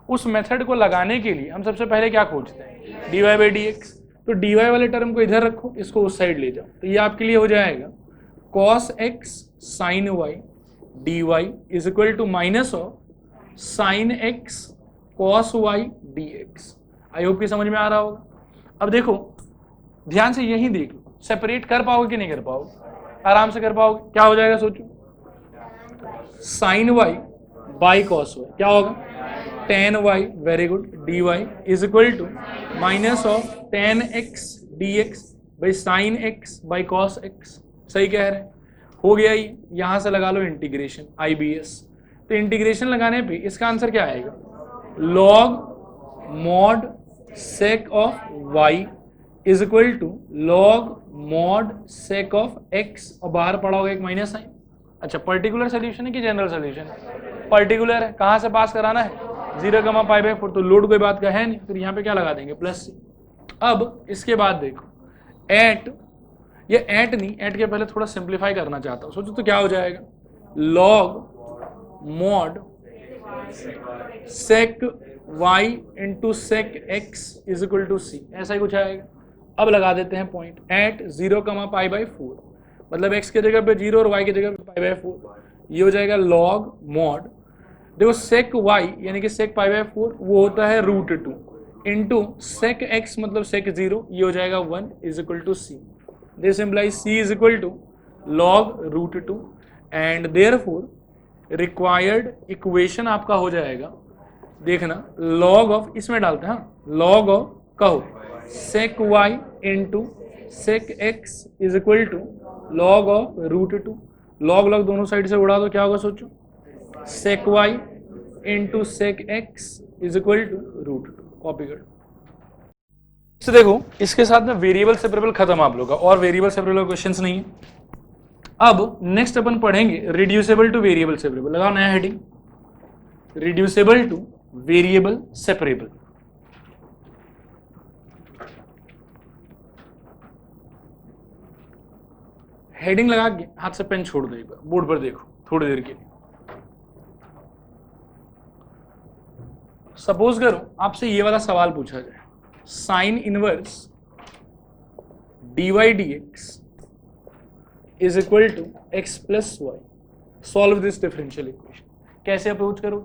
उस मेथड को लगाने के लिए हम सबसे पहले क्या खोजते हैं, dy/dx। तो dy वाले टर्म को इधर रखो, इसको उस साइड ले जाओ, तो ये आपके लिए हो जाएगा cos x sin y dy is equal to minus of sin x cos y dx। I hope कि समझ में आ रहा होगा। अब देखो ध्यान से यही देख लो, सेपरेट कर पाओगे कि नहीं कर पाओगे, आराम से कर पाओगे। क्या हो जाएगा सोचो, sin y by cos y क्या होगा, tan y, very good, dy is equal to minus of tan x dx by sine x by cos x। सही कह रहे हैं, हो गया ये। यहां से लगा लो इंटीग्रेशन IBS, तो इंटीग्रेशन लगाने पे इसका आंसर क्या आएगा, log mod sec of y is equal to log mod sec of x, और बाहर पड़ा होगा एक माइनस साइन। अच्छा, पर्टिकुलर सोल्यूशन है कि जनरल सोल्यूशन है, पर्टिकुलर है, कहां से पास कराना है, 0,π/4, तो लोड कोई बात का है नहीं, फिर यहाँ पे क्या लगा देंगे प्लस। अब इसके बाद देखो एट, ये एट नहीं, एट के पहले थोड़ा सिंप्लीफाई करना चाहता हूँ, सोचो तो क्या हो जाएगा, log mod sec y into sec x is equal to c, ऐसा ही कुछ आएगा। अब लगा देते हैं पॉइंट एट 0,π/4, मतलब x के जगह पे 0 और y की जगह पे π/4, ये हो जाएगा log mod, देखो sec y यानी कि sec π/4 वो होता है √2 इंटू sec x मतलब sec 0, ये हो जाएगा 1 is equal to c। This implies c is equal to log √2 and therefore required equation आपका हो जाएगा, देखना log ऑफ, इसमें डालते हैं हाँ, log ऑफ कहो sec y into sec x is equal to log of √2, log log दोनों साइड से उड़ा दो, क्या होगा सोचो, sec y into sec x is equal to √2, copy कर। तो देखो इसके साथ में वेरिएबल सेपरेबल खत्म आप लोग का, और वेरिएबल सेपरेबल क्वेश्चंस नहीं है। अब नेक्स्ट अपन पढ़ेंगे रिड्यूसेबल टू वेरिएबल सेपरेबल, लगाओ नया heading, reducible to variable separable. Heading लगा के हाथ से पेन छोड़ दो, एक बार बोर्ड पर देखो थोड़ी देर के लिए। सपोज करो आपसे ये वाला सवाल पूछा जाए, sine inverse dy dx is equal to x plus y, solve this differential equation. कैसे अप्रोच करो,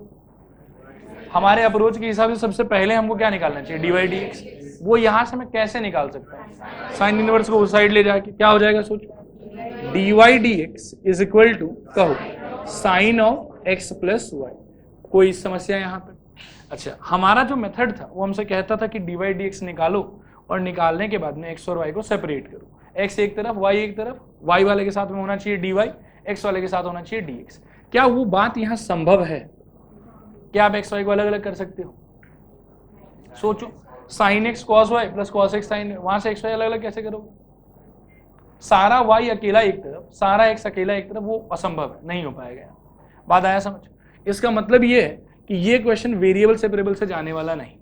हमारे अप्रोच के हिसाब से सबसे पहले हमको क्या निकालना चाहिए, dy dx, वो यहां से मैं कैसे निकाल सकता हूं, साइन इनवर्स को उस साइड ले जाके क्या हो जाएगा सोचो, dy dx is equal to कहो sine of x plus y. कोई समस्या यहाँ पे? अच्छा, हमारा जो मेथड था वो हमसे कहता था कि dy dx निकालो और निकालने के बाद में x और y को सेपरेट करो, x एक तरफ y एक तरफ, y वाले के साथ में होना चाहिए dy, x वाले के साथ होना चाहिए dx। क्या वो बात यहाँ संभव है? क्या आप x y को अलग अलग कर सकते हो? सोचो, sin x cos y plus cos x sin, वहां से x y अलग अलग कैसे करोगे? सारा y अकेला एक तरफ, सारा x अकेला एक तरफ, वो असंभव है, नहीं हो पाएगा। बात आया समझ? इसका मतलब ये है कि ये क्वेश्चन वेरिएबल सेपरेबल से जाने वाला नहीं।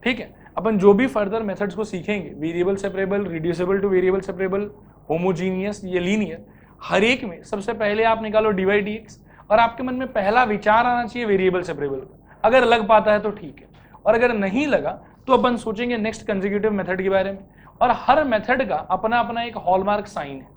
ठीक है, अपन जो भी फर्दर मेथड्स को सीखेंगे, variable separable, reducible to variable separable, homogeneous, ये लीनियर, हर एक में सबसे पहले आप निकालो dy dx, और आपके मन में पहला विचार आना चाहिए वेरिएबल सेपरेबल का। अगर लग पाता है तो ठीक है, और अगर नहीं लगा तो अपन सोचेंगे नेक्स्ट कंसेक्यूटिव मेथड के बारे में। और हर मेथड का अपना अपना एक हॉलमार्क साइन है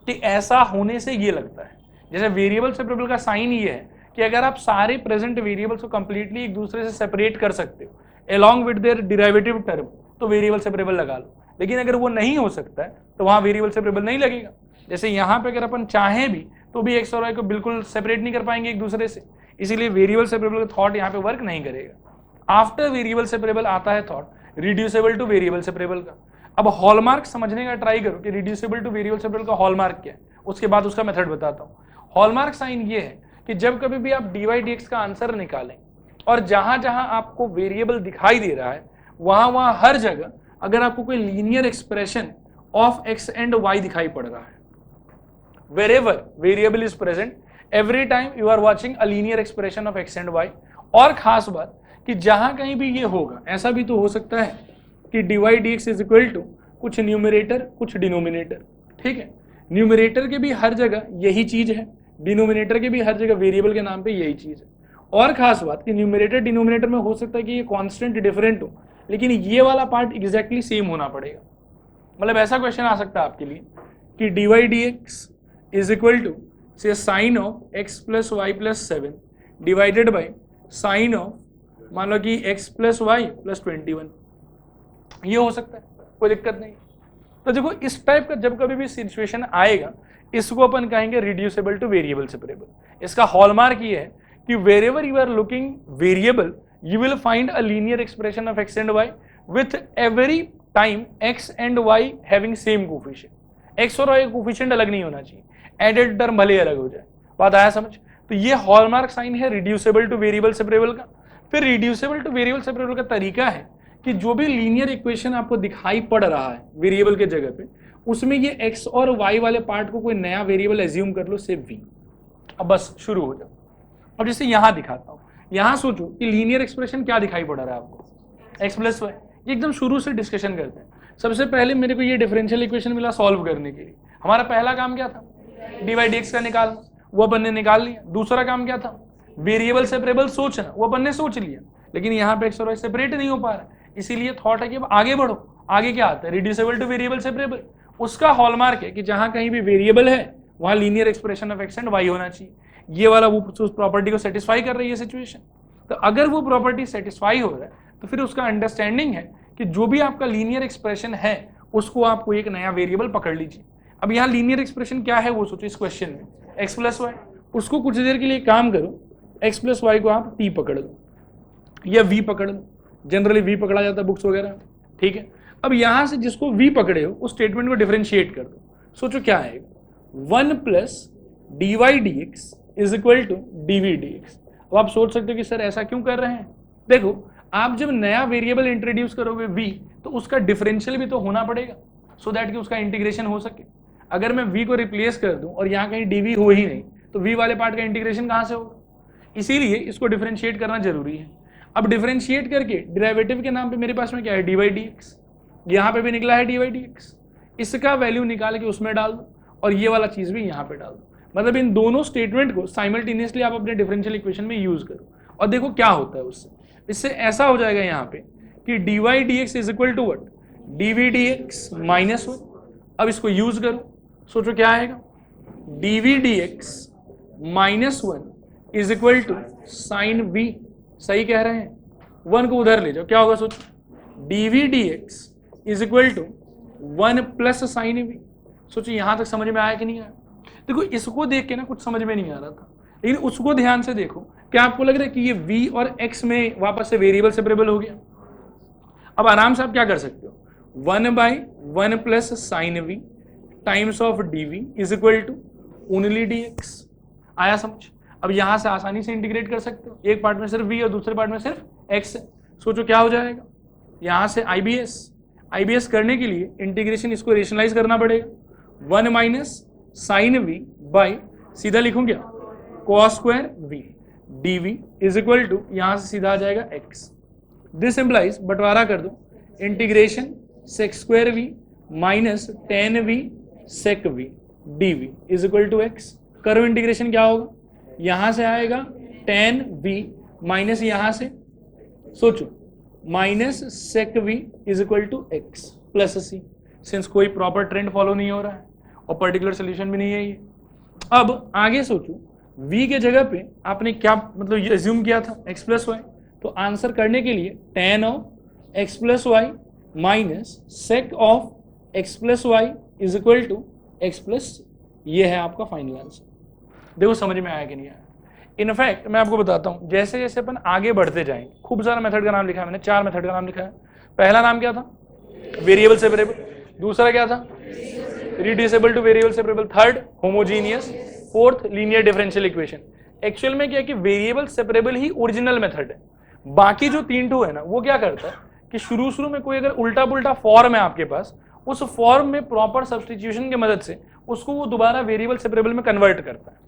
कि ऐसा होने से ये लगता है। जैसे वेरिएबल सेपरेबल का साइन ये है कि अगर आप सारे प्रेजेंट वेरिएबल्स को कंप्लीटली एक दूसरे से सेपरेट कर सकते हो along with their derivative term, तो वेरिएबल सेपरेबल लगा लो। लेकिन अगर वो नहीं हो सकता है तो वहां वेरिएबल सेपरेबल नहीं लगेगा। जैसे यहाँ पे अगर अपन चाहें भी तो भी x और y को बिल्कुल सेपरेट नहीं कर पाएंगे एक दूसरे से, इसीलिए वेरिएबल सेपरेबल का थॉट यहाँ पे वर्क नहीं करेगा। आफ्टर वेरिएबल सेपरेबल आता है thought reducible to variable separable का। अब हॉलमार्क समझने का ट्राई करो कि रिड्यूसेबल टू वेरिएबल सेपरेबल का हॉलमार्क क्या है, उसके बाद उसका मेथड बताता हूँ। हॉलमार्क साइन ये है कि जब कभी भी आप dy dx का आंसर निकालें और जहां जहां आपको वेरिएबल दिखाई दे रहा है वहां वहां हर जगह अगर आपको कोई linear expression of x and y दिखाई पड़ रहा है, wherever variable is present, every time you are watching a linear expression of x and y। और खास बात कि जहां कहीं भी ये होगा, ऐसा भी तो हो सकता है कि dy dx is equal to कुछ न्यूमरेटर कुछ डिनोमिनेटर। ठीक है, न्यूमरेटर के भी हर जगह यही चीज है, डिनोमिनेटर के भी हर जगह वेरिएबल के नाम पे यही चीज है। और खास बात कि न्यूमरेटर डिनोमिनेटर में हो सकता है कि ये कांस्टेंट डिफरेंट हो, लेकिन ये वाला पार्ट एग्जैक्टली सेम होना पड़ेगा। मतलब ऐसा क्वेश्चन आ सकता है आपके लिए कि dy dx is equal to से sine of x plus y plus 7 divided by sine of मान लो कि x प्लस वाई प्लस 21, ये हो सकता है, कोई दिक्कत नहीं। तो देखो इस टाइप का जब कभी भी सिचुएशन आएगा इसको अपन कहेंगे रिड्यूसेबल टू वेरिएबल सेपरेबल। इसका हॉलमार्क ये है कि wherever you are looking variable you will find a linear expression of x and y with every time x and y having same coefficient. x और y का कोफिशिएंट अलग नहीं होना चाहिए, एडेड टर्म भले अलग हो जाए। बात आया समझ? तो ये हॉलमार्क साइन है रिड्यूसेबल टू वेरिएबल सेपरेबल का। फिर रिड्यूसेबल टू वेरिएबल सेपरेबल का तरीका है कि जो भी लीनियर इक्वेशन आपको दिखाई पड़ रहा है वेरिएबल के जगह पे, उसमें ये x और y वाले पार्ट को कोई नया वेरिएबल एज्यूम कर लो, से v। अब बस शुरू हो जाओ। अब जैसे यहां दिखाता हूं, यहां सोचो कि लीनियर एक्सप्रेशन क्या दिखाई पड़ रहा है आपको, x प्लस वाई। एकदम शुरू से डिस्कशन करते हैं। सबसे पहले मेरे को ये डिफरेंशियल इक्वेशन मिला सॉल्व करने के लिए। हमारा पहला काम क्या था, डी बाई डी एक्स का निकालना, वो अपन ने निकाल लिया। दूसरा काम क्या था, वेरिएबल सेपरेबल सोचना, वो अपन ने सोच लिया। लेकिन यहाँ पे एक्स और वाई सेपरेट नहीं हो पा रहा, इसीलिए थॉट है कि अब आगे बढ़ो। आगे क्या आता है, रिड्यूसेबल टू वेरिएबल सेपरेबल। उसका हॉलमार्क है कि जहां कहीं भी वेरिएबल है वहां linear expression of x and y होना चाहिए। ये वाला वो उस प्रॉपर्टी को सेटिस्फाई कर रही है सिचुएशन। तो अगर वो प्रॉपर्टी सेटिस्फाई हो रहा है तो फिर उसका अंडरस्टैंडिंग है कि जो भी आपका लीनियर एक्सप्रेशन है उसको आपको एक नया वेरिएबल पकड़ लीजिए। अब यहाँ लीनियर एक्सप्रेशन क्या है वो सोचो इस क्वेश्चन में, एक्स प्लस वाई। उसको कुछ देर के लिए काम करो, एक्स प्लस वाई को आप टी पकड़ लो या वी पकड़ लो। जनरली वी पकड़ा जाता है बुक्स वगैरह, ठीक है। अब यहाँ से जिसको वी पकड़े हो उस स्टेटमेंट को डिफरेंशिएट कर दो। सोचो क्या आएगा, 1 plus d y d x is equal to d v d x. अब आप सोच सकते हो कि सर ऐसा क्यों कर रहे हैं। देखो, आप जब नया वेरिएबल इंट्रोड्यूस करोगे v, तो उसका डिफरेंशियल भी तो होना पड़ेगा सो दैट कि उसका इंटीग्रेशन हो सके। अगर मैं v को रिप्लेस कर दूं और यहाँ कहीं dv हो ही नहीं तो v वाले पार्ट का इंटीग्रेशन कहाँ से होगा। इसीलिए इसको डिफरेंशिएट करना जरूरी है। अब डिफरेंशिएट करके डेरिवेटिव के नाम पे मेरे पास में क्या है, डी वाई डी एक्स। यहाँ पे भी निकला है डी वाई डी एक्स, इसका वैल्यू निकाल के उसमें डाल दो और ये वाला चीज भी यहाँ पे डाल दो। मतलब इन दोनों स्टेटमेंट को साइमल्टेनियसली आप अपने डिफरेंशियल इक्वेशन में यूज करो और देखो क्या होता है उससे। इससे ऐसा हो जाएगा यहाँ पे कि d y d x is equal to what, d v d x minus 1। अब इसको यूज करो, सोचो क्या आएगा, d v d x minus 1 is equal to sine v. सही कह रहे हैं, 1 को उधर ले जाओ, क्या होगा सोचो, d v d x is equal to 1 plus sine v. सोचो यहाँ तक समझ में आया कि नहीं आया। देखो इसको देख के ना कुछ समझ में नहीं आ रहा था, लेकिन उसको ध्यान से देखो। क्या आपको लग रहा है कि ये v और x में वापस से वेरिएबल सेपरेबल हो गया। अब आराम से आप क्या कर सकते हो, 1/1 plus sine v times of d v is equal to only d x. आया समझ। अब यहां से आसानी से इंटीग्रेट कर सकते हो, एक पार्ट में सिर्फ v और दूसरे पार्ट में सिर्फ x है। सोचो क्या हो जाएगा, यहां से IBS करने के लिए इंटीग्रेशन इसको रेशनलाइज करना पड़ेगा। 1 माइनस साइन वी बाई, सीधा लिखूं क्या, cos square v dv is equal to, यहां से सीधा आ जाएगा x। दिस इम्प्लाइज, बंटवारा कर दो, integration sec square v minus tan v sec v dv is equal to x। करो इंटीग्रेशन, क्या होगा, यहां से आएगा tan v माइनस यहां से सोचो minus sec v is equal to x plus c। Since कोई प्रॉपर ट्रेंड फॉलो नहीं हो रहा है और पर्टिकुलर सोल्यूशन भी नहीं है ये। अब आगे सोचो, v के जगह पे आपने क्या मतलब एज्यूम किया था, x प्लस वाई। तो आंसर करने के लिए tan of x plus y minus sec of x plus y is equal to x plus, ये है आपका फाइनल आंसर। देखो समझ में आया कि नहीं आया। इनफैक्ट मैं आपको बताता हूँ, जैसे जैसे अपन आगे बढ़ते जाएंगे, खूब सारा मेथड का नाम लिखा है मैंने, 4 मेथड का नाम लिखा है। पहला नाम क्या था, वेरिएबल सेपरेबल। दूसरा क्या था, reducible to variable separable. Third homogeneous. Fourth linear differential equation. Actual में क्या है कि वेरिएबल सेपरेबल ही ओरिजिनल मेथड है। बाकी जो 3 है ना, वो क्या करता है कि शुरू में कोई अगर उल्टा पुल्टा फॉर्म है आपके पास, उस फॉर्म में प्रॉपर सब्स्टिट्यूशन की मदद से उसको वो दोबारा वेरिएबल सेपरेबल में कन्वर्ट करता है।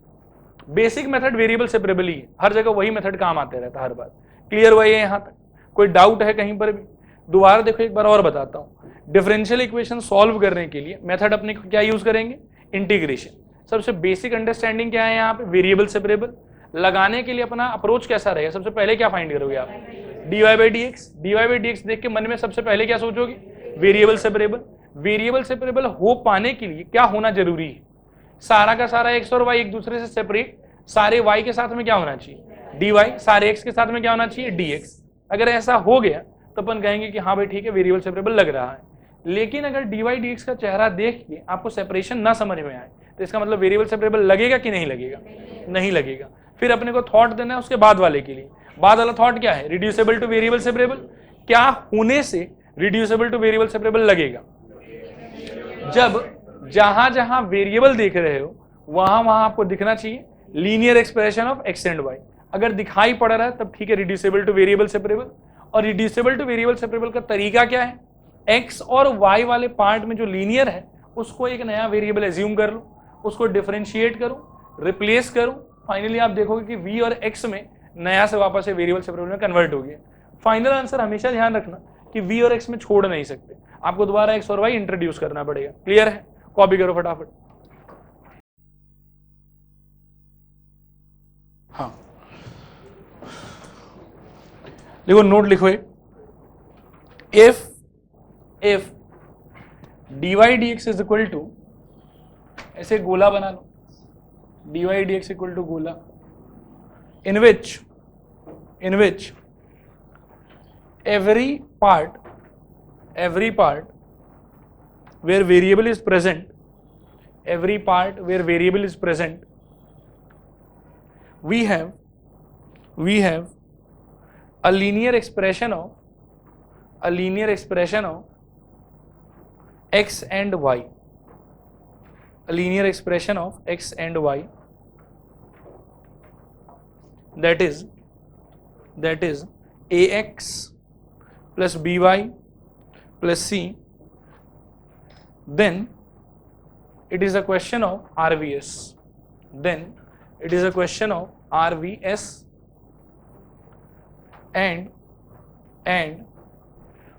बेसिक मेथड वेरिएबल सेपरेबल ही है, हर जगह वही मेथड काम आते रहता है हर बार। क्लियर हुआ है यहाँ तक, कोई डाउट है कहीं पर भी। दोबारा देखो एक बार और बताता हूँ। डिफरेंशियल इक्वेशन सॉल्व करने के लिए मेथड अपने क्या यूज करेंगे, इंटीग्रेशन। सबसे बेसिक अंडरस्टैंडिंग क्या है यहाँ पे, वेरिएबल सेपरेबल। लगाने के लिए अपना अप्रोच कैसा रहेगा, सबसे पहले क्या फाइंड करोगे आप, dy बाई डी एक्स देख के मन में सबसे पहले क्या सोचोगे, वेरिएबल सेपरेबल। वेरिएबल सेपरेबल हो पाने के लिए क्या होना जरूरी है, सारा का सारा x और y एक दूसरे से सेपरेट। सारे y के साथ में क्या होना चाहिए, dy। सारे x के साथ में क्या होना चाहिए, dx। अगर ऐसा हो गया तो अपन कहेंगे कि हाँ भाई ठीक है, वेरिएबल सेपरेबल लग रहा है। लेकिन अगर dy dx का चेहरा देख के आपको सेपरेशन ना समझ में आए तो इसका मतलब वेरिएबल सेपरेबल लगेगा कि नहीं लगेगा, नहीं लगेगा। फिर अपने को थॉट देना है उसके बाद वाले के लिए। बाद वाला थॉट क्या है, रिड्यूसेबल टू वेरिएबल सेपरेबल, क्या होने से रिड्यूसेबल टू वेरिएबल सेपरेबल लगेगा, जब जहां जहां वेरिएबल देख रहे हो वहां वहां आपको दिखना चाहिए linear expression of x and y. अगर दिखाई पड़ रहा है तब ठीक है, रिड्यूसेबल टू वेरिएबल सेपरेबल। और रिड्यूसेबल टू वेरिएबल सेपरेबल का तरीका क्या है, एक्स और वाई वाले पार्ट में जो लीनियर है उसको एक नया वेरिएबल एज्यूम कर लो, उसको डिफरेंशिएट करो, रिप्लेस करो, फाइनली आप देखोगे कि वी और एक्स में नया से वापस से वेरिएबल सेपरेबल में कन्वर्ट हो गया। फाइनल आंसर हमेशा ध्यान रखना कि वी और एक्स में छोड़ नहीं सकते, आपको दोबारा एक्स और वाई इंट्रोड्यूस करना पड़ेगा। क्लियर है, कॉपी करो फटाफट। हाँ देखो, नोट लिखो, if dy dx is equal to, ऐसे गोला बना लो, dy dx इक्वल टू गोला, in which every part where variable is present, we have a linear expression of x and y, a linear expression of x and y, that is ax plus by plus c, then it is a question of RVS, and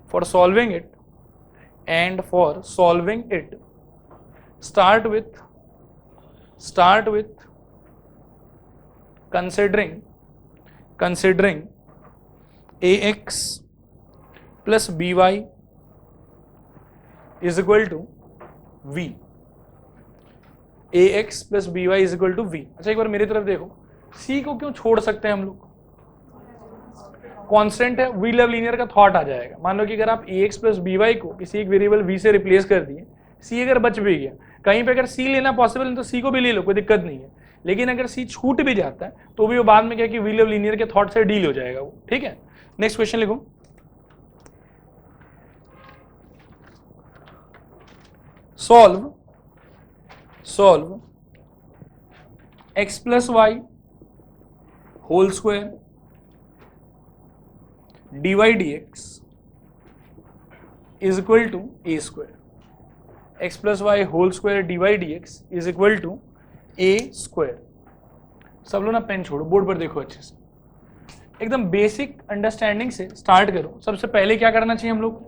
for solving it, start with considering ax plus by is equal to v, ax plus by is equal to v। अच्छा एक बार मेरी तरफ देखो, c को क्यों छोड़ सकते हैं हम लोग, कांस्टेंट है, वी लव लीनियर का थॉट आ जाएगा। मान लो कि अगर आप ax प्लस by को किसी एक वेरिएबल v से रिप्लेस कर दिए, c अगर बच भी गया, कहीं पे अगर c लेना पॉसिबल है तो c को भी ले लो, कोई दिक्कत नहीं है, लेकिन अगर c छूट भी जाता है तो भी वो बाद में क्या कि वी लव लीनियर के थॉट से डील हो जाएगा वो, ठीक है। नेक्स्ट क्वेश्चन लिखो, solve x plus y whole square dy dx is equal to a square, x plus y whole square dy dx is equal to a square। सब लोग ना पेन छोड़ो, बोर्ड पर देखो अच्छे से, एकदम बेसिक अंडरस्टैंडिंग से स्टार्ट करो। सबसे पहले क्या करना चाहिए हम लोग,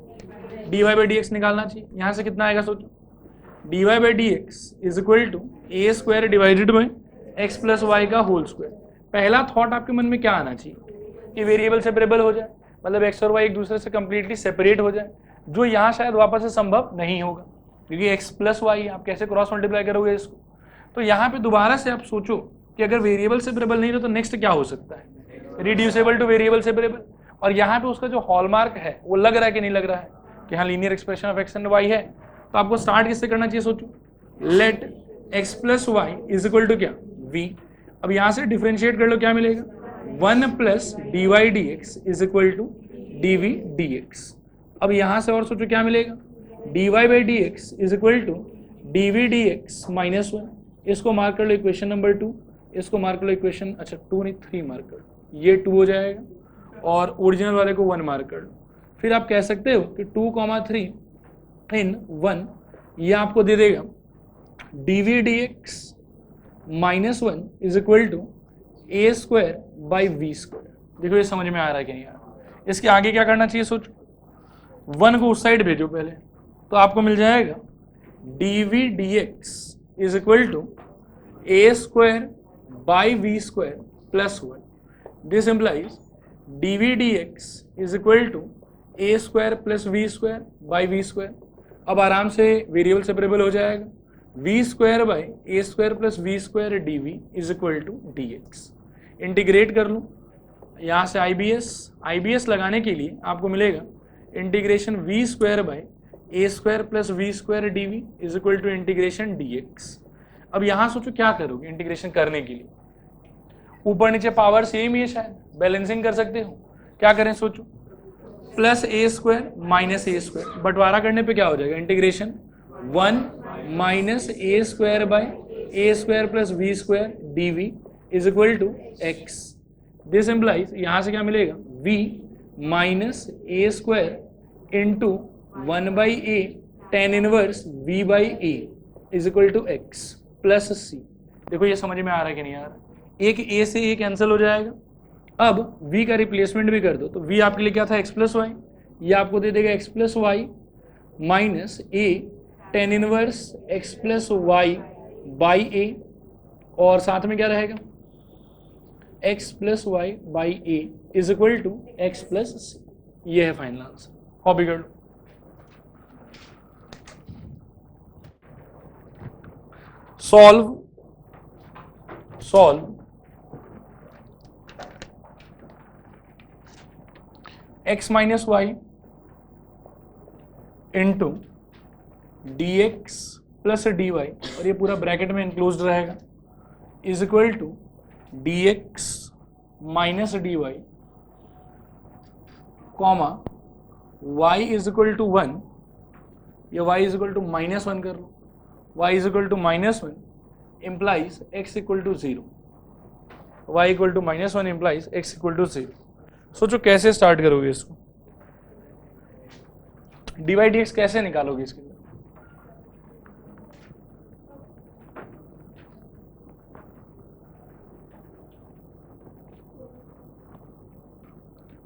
dy by dx निकालना चाहिए। यहां से कितना आएगा सोचो, dy by dx is equal to a square divided by x plus y का होल स्क्वायर। पहला थॉट आपके मन में क्या आना चाहिए कि वेरिएबल सेपरेबल हो जाए, मतलब x और y एक दूसरे से कंप्लीटली सेपरेट हो जाए, जो यहाँ शायद वापस से संभव नहीं होगा क्योंकि x प्लस वाई आप कैसे क्रॉस मल्टीप्लाई करोगे इसको। तो यहाँ पे दोबारा से आप सोचो कि अगर वेरिएबल सेपरेबल नहीं रहे तो नेक्स्ट क्या हो सकता है, रिड्यूसेबल टू वेरिएबल सेपरेबल। और यहाँ पे उसका जो हॉलमार्क है वो लग रहा है कि नहीं लग रहा है कि हाँ linear expression of x and y है। तो आपको स्टार्ट किससे करना चाहिए, सोचो, let x plus y is equal to क्या, v। अब यहाँ से डिफरेंशिएट कर लो, क्या मिलेगा, 1 plus d y d x is equal to d v d x. अब यहाँ से और सोचो क्या मिलेगा, d y by d x is equal to d v d x minus 1। इसको मार्क कर लो इक्वेशन नंबर 2, इसको मार्क कर लो इक्वेशन, अच्छा 2 नहीं 3 मार्क कर लो, ये 2 हो जाएगा और ओरिजिनल वाले को 1 मार्क कर लो। फिर आप कह सकते हो कि 2,3 इन 1 ये आपको दे देगा d v d x minus 1 is equal to a square by v square. देखो ये समझ में आ रहा है कि नहीं आ रहा। इसके आगे क्या करना चाहिए सोचो, 1 को उस साइड भेजो पहले, तो आपको मिल जाएगा d v d x is equal to a square by v square plus 1। This implies d v d x is equal to a square plus v square by v square. अब आराम से वेरिएबल सेपरेबल हो जाएगा, v square by a square plus v square d v is equal to d x. Integrate कर लूँ, यहाँ से आई बी एस लगाने के लिए आपको मिलेगा integration v square by a square plus v square d v is equal to integration d x. अब यहाँ सोचो क्या करोगे इंटीग्रेशन करने के लिए, ऊपर नीचे पावर सेम ही है, शायद बैलेंसिंग कर सकते हो। क्या करें सोचो, plus a square minus a square, बंटवारा करने पे क्या हो जाएगा, integration 1 minus a square by a square plus b square d v is equal to x. This implies यहाँ से क्या मिलेगा, v minus a square into 1 by a tan inverse v by a is equal to x plus c. देखो ये समझ में आ रहा है कि नहीं आ रहा, एक a से a कैंसिल हो जाएगा। अब v का रिप्लेसमेंट भी कर दो, तो v आपके लिए क्या था, x प्लस वाई, ये आपको दे देगा x plus y minus a tan inverse x plus y by a, और साथ में क्या रहेगा, x plus y by a is equal to x plus c. ये है फाइनल आंसर। कॉपी कर लो। Solve x minus y into d x plus d y, और ये पूरा ब्रैकेट में इंक्लोज्ड रहेगा, is equal to d x minus d y comma y is equal to 1, या Y is equal to minus 1 कर लो, y is equal to minus 1 implies x equal to 0, y equal to minus 1 implies x equal to 0। सोचो कैसे स्टार्ट करोगे इसको, dy dx कैसे निकालोगे इसके लिए,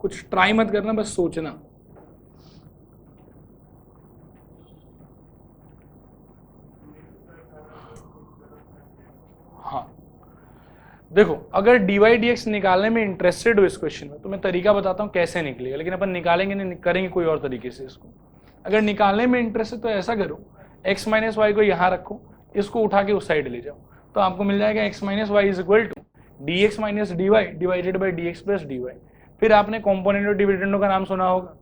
कुछ ट्राई मत करना, बस सोचना। हाँ देखो, अगर dy dx निकालने में इंटरेस्टेड हो इस क्वेश्चन में, तो मैं तरीका बताता हूँ कैसे निकलेगा, लेकिन अपन निकालेंगे नहीं, करेंगे कोई और तरीके से इसको। अगर निकालने में इंटरेस्ट है तो ऐसा करो, x माइनस वाई को यहाँ रखो, इसको उठा के उस साइड ले जाओ, तो आपको मिल जाएगा x minus y is equal to d x minus d y divided by d x plus d y. फिर आपने कॉम्पोनेंट और डिविडेंडों का नाम सुना होगा,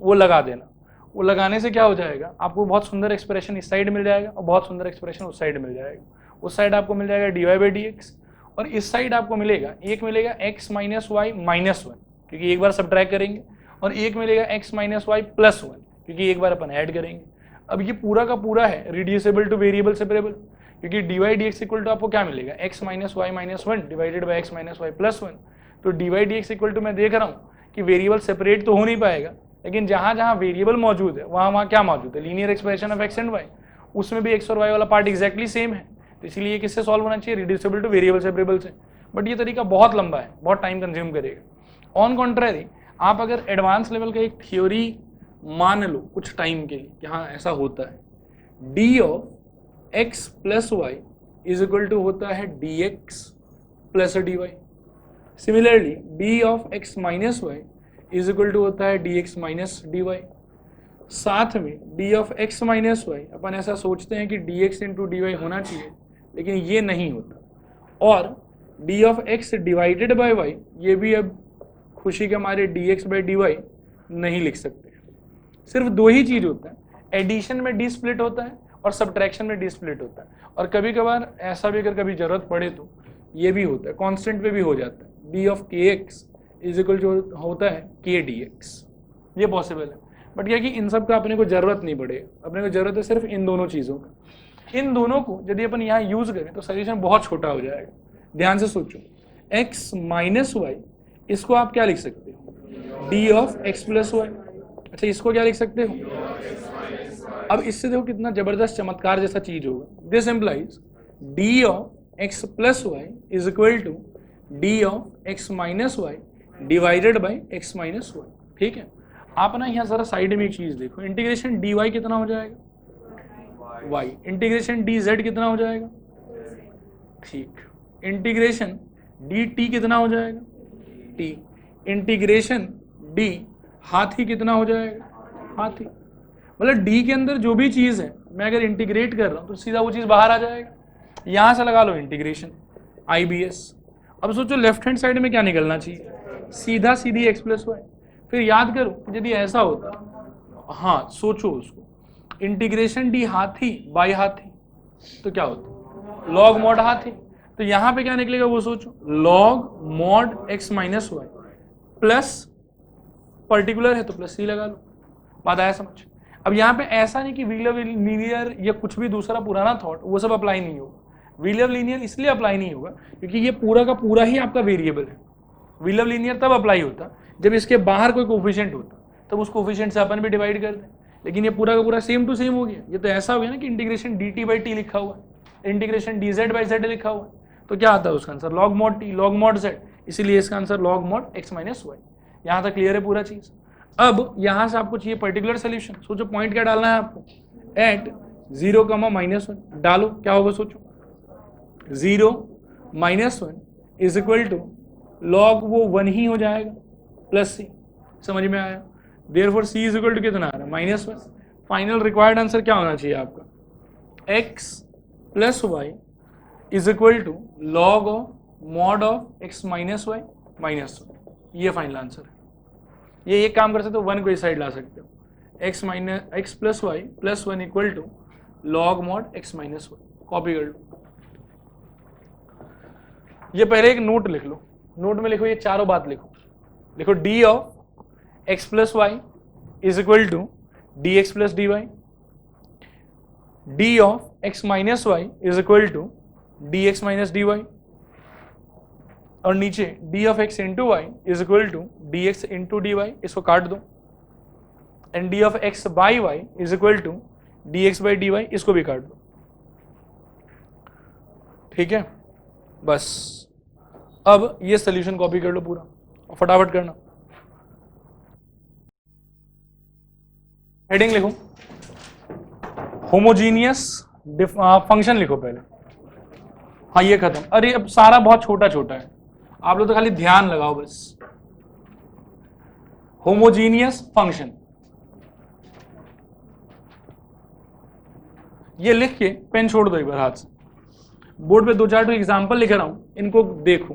वो लगा देना। वो लगाने से क्या हो जाएगा, आपको बहुत सुंदर एक्सप्रेशन इस साइड मिल जाएगा और बहुत सुंदर एक्सप्रेशन उस साइड मिल जाएगा। उस साइड आपको मिल जाएगा d y by d x, और इस साइड आपको मिलेगा, एक मिलेगा x माइनस वाई माइनस 1, क्योंकि एक बार सब्ट्रैक्ट करेंगे, और एक मिलेगा x माइनस वाई प्लस 1, क्योंकि एक बार अपन ऐड करेंगे। अब ये पूरा का पूरा है रिड्यूसेबल टू वेरिएबल सेपरेबल, क्योंकि d y d x equal to आपको क्या मिलेगा, x minus y minus 1 divided by x minus y plus 1। तो d y d x equal to मैं देख रहा हूँ कि वेरिएबल सेपरेट तो हो नहीं पाएगा, लेकिन जहाँ जहाँ वेरिएबल मौजूद है वहाँ क्या मौजूद है, linear expression of x and y, उसमें भी एक्स और वाई वाला पार्ट एक्जैक्टली सेम है, तो इसलिए किससे सॉल्व होना चाहिए, रिड्यूसेबल टू वेरिएबल सेपरेबल से। बट ये तरीका बहुत लंबा है, बहुत टाइम कंज्यूम करेगा। ऑन कॉन्ट्रेरी, आप अगर एडवांस लेवल का एक थ्योरी मान लो कुछ टाइम के लिए कि हाँ ऐसा होता है, d of x plus y is equal to होता है d x plus d y. Similarly d of x minus y is equal to होता है d x minus d y. साथ में d of x minus y, अपन ऐसा सोचते हैं कि d x into d y होना चाहिए, लेकिन ये नहीं होता। और d of x divided by y, ये भी अब खुशी के हमारे d x by d y नहीं लिख सकते। सिर्फ दो ही चीज होता है, एडिशन में डी स्प्लिट होता है और सब्ट्रैक्शन में डी स्प्लिट होता है, और कभी कभार ऐसा भी अगर कभी जरूरत पड़े तो ये भी होता है, कांस्टेंट पे भी हो जाता है, डी ऑफ के एक्स इज इक्वल जो होता है के डी एक्स, ये पॉसिबल है। बट क्या कि इन सब का अपने को जरूरत नहीं पड़ेगा, अपने को जरूरत है सिर्फ इन दोनों चीज़ों का। इन दोनों को यदि अपन यहाँ यूज करें तो सोल्यूशन बहुत छोटा हो जाएगा। ध्यान से सोचो, x माइनस वाई, इसको आप क्या लिख सकते हो, d of x plus y. अच्छा, इसको क्या लिख सकते हो, अब इससे देखो कितना जबरदस्त चमत्कार जैसा चीज होगा। This implies d of x plus y is equal to d of x minus y divided by x minus y. ठीक है, आप ना यहाँ जरा साइड में एक चीज देखो, इंटीग्रेशन डी वाई कितना हो जाएगा, वाई, इंटीग्रेशन डी जेड कितना हो जाएगा, ठीक, इंटीग्रेशन डी टी कितना हो जाएगा, टी, इंटीग्रेशन डी हाथी कितना हो जाएगा, हाथी। मतलब डी के अंदर जो भी चीज है मैं अगर इंटीग्रेट कर रहा हूं तो सीधा वो चीज बाहर आ जाएगा। यहां से लगा लो इंटीग्रेशन IBS। अब सोचो लेफ्ट हैंड साइड में क्या निकलना चाहिए, सीधा सीधी एक्स प्लस वाई। फिर याद करो यदि ऐसा होता, हाँ सोचो उसको, इंटीग्रेशन डी हाथी बाई हाथी तो क्या होता, लॉग मॉड हाथी। तो यहाँ पे क्या निकलेगा वो सोचो, log mod x minus y plus particular है तो प्लस सी लगा लो। बात आया समझ। अब यहाँ पे ऐसा नहीं कि व्हीलर लीनियर या कुछ भी दूसरा पुराना थॉट वो सब अप्लाई नहीं होगा। व्हीलर लीनियर इसलिए अप्लाई नहीं होगा क्योंकि ये पूरा का पूरा ही आपका वेरिएबल है। व्हीलर लीनियर तब अप्लाई होता जब इसके बाहर कोई कोफिशिएंट होता, तब उस कोफिशिएंट से अपन भी डिवाइड कर दें। लेकिन ये पूरा का पूरा सेम टू सेम हो गया। ये तो ऐसा हो गया ना कि integration d t by t लिखा हुआ है, integration d z by z लिखा हुआ है, तो क्या आता है उसका answer log mod t log mod z, इसीलिए इसका answer log mod x minus y. यहाँ तक क्लियर है पूरा चीज। अब यहाँ से आपको चाहिए पर्टिकुलर सोल्यूशन। सोचो पॉइंट क्या डालना है आपको, एट 0, -1 डालो, क्या होगा सोचो, 0 -1 इज इक्वल टू लॉग वो 1 ही हो जाएगा प्लस सी। समझ में आया? Therefore c is equal to कितना आ रहा है, -1। फाइनल रिक्वायर्ड आंसर क्या होना चाहिए आपका, x plus y is equal to log of mod of x minus y minus 1। ये फाइनल आंसर है। ये एक काम कर सकते हो, 1 को इस साइड ला सकते हो, x plus y plus 1 equal to log mod x minus y. Copy कर लो। ये पहले एक नोट लिख लो, नोट में लिखो ये चारों बात लिखो। लिखो d of x plus y is equal to d x plus d y, d of x minus y is equal to d x minus d y, और नीचे d of x into y is equal to d x into d y, इसको काट दो, and d of x by y is equal to d x by d y, इसको भी काट दो। ठीक है, बस अब ये सोल्यूशन कॉपी कर लो पूरा और फटाफट करना। हेडिंग लिखो, होमोजीनियस फंक्शन लिखो पहले। हाँ ये खत्म। अरे अब सारा बहुत छोटा छोटा है, आप लोग तो खाली ध्यान लगाओ बस। होमोजीनियस फंक्शन ये लिख के पेन छोड़ दो एक बार हाथ से। बोर्ड पे 2-4 एग्जांपल लिख रहा हूं, इनको देखो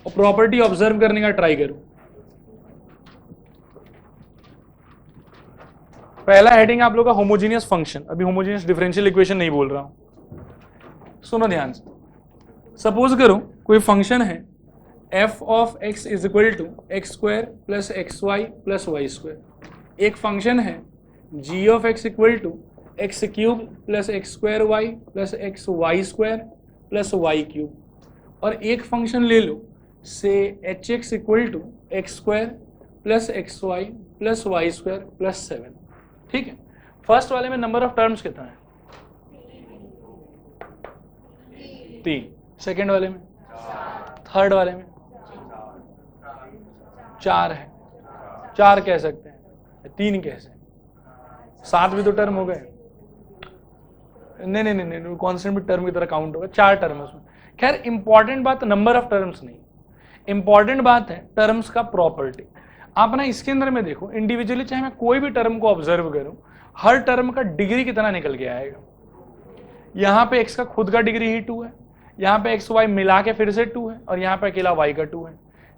और प्रॉपर्टी ऑब्जर्व करने का ट्राई करो। पहला हेडिंग आप लोग का होमोजीनियस फंक्शन। अभी होमोजीनियस डिफरेंशियल इक्वेशन नहीं बोल रहा हूं, सुनो ध्यान से। सपोज करो कोई फंक्शन है f of x is equal to x square plus x y plus y square. एक फंक्शन है g of x equal to x cube plus x square y plus x y square plus y cube. और एक फंक्शन ले लो से h x equal to x square plus x y plus y square plus 7। ठीक है, फर्स्ट वाले में नंबर ऑफ टर्म्स कितना है, 3। सेकेंड वाले में, थर्ड वाले में 4 है। 4 कह सकते हैं, 3 कैसे, 7 भी तो टर्म हो गए। नहीं नहीं नहीं नहीं, कॉन्स्टेंट भी टर्म की तरह काउंट होगा, 4 टर्म है उसमें। खैर इंपॉर्टेंट बात नंबर ऑफ टर्म्स नहीं, इंपॉर्टेंट बात है टर्म्स का प्रॉपर्टी। आप ना इसके अंदर में देखो इंडिविजुअली, चाहे मैं कोई भी टर्म को ऑब्जर्व करूं, हर टर्म का डिग्री कितना निकल के आएगा। यहाँ पे x का खुद का डिग्री ही 2 है, यहाँ पे एक्स वाई मिला के फिर से 2 है, और यहाँ पे अकेला y का 2 है।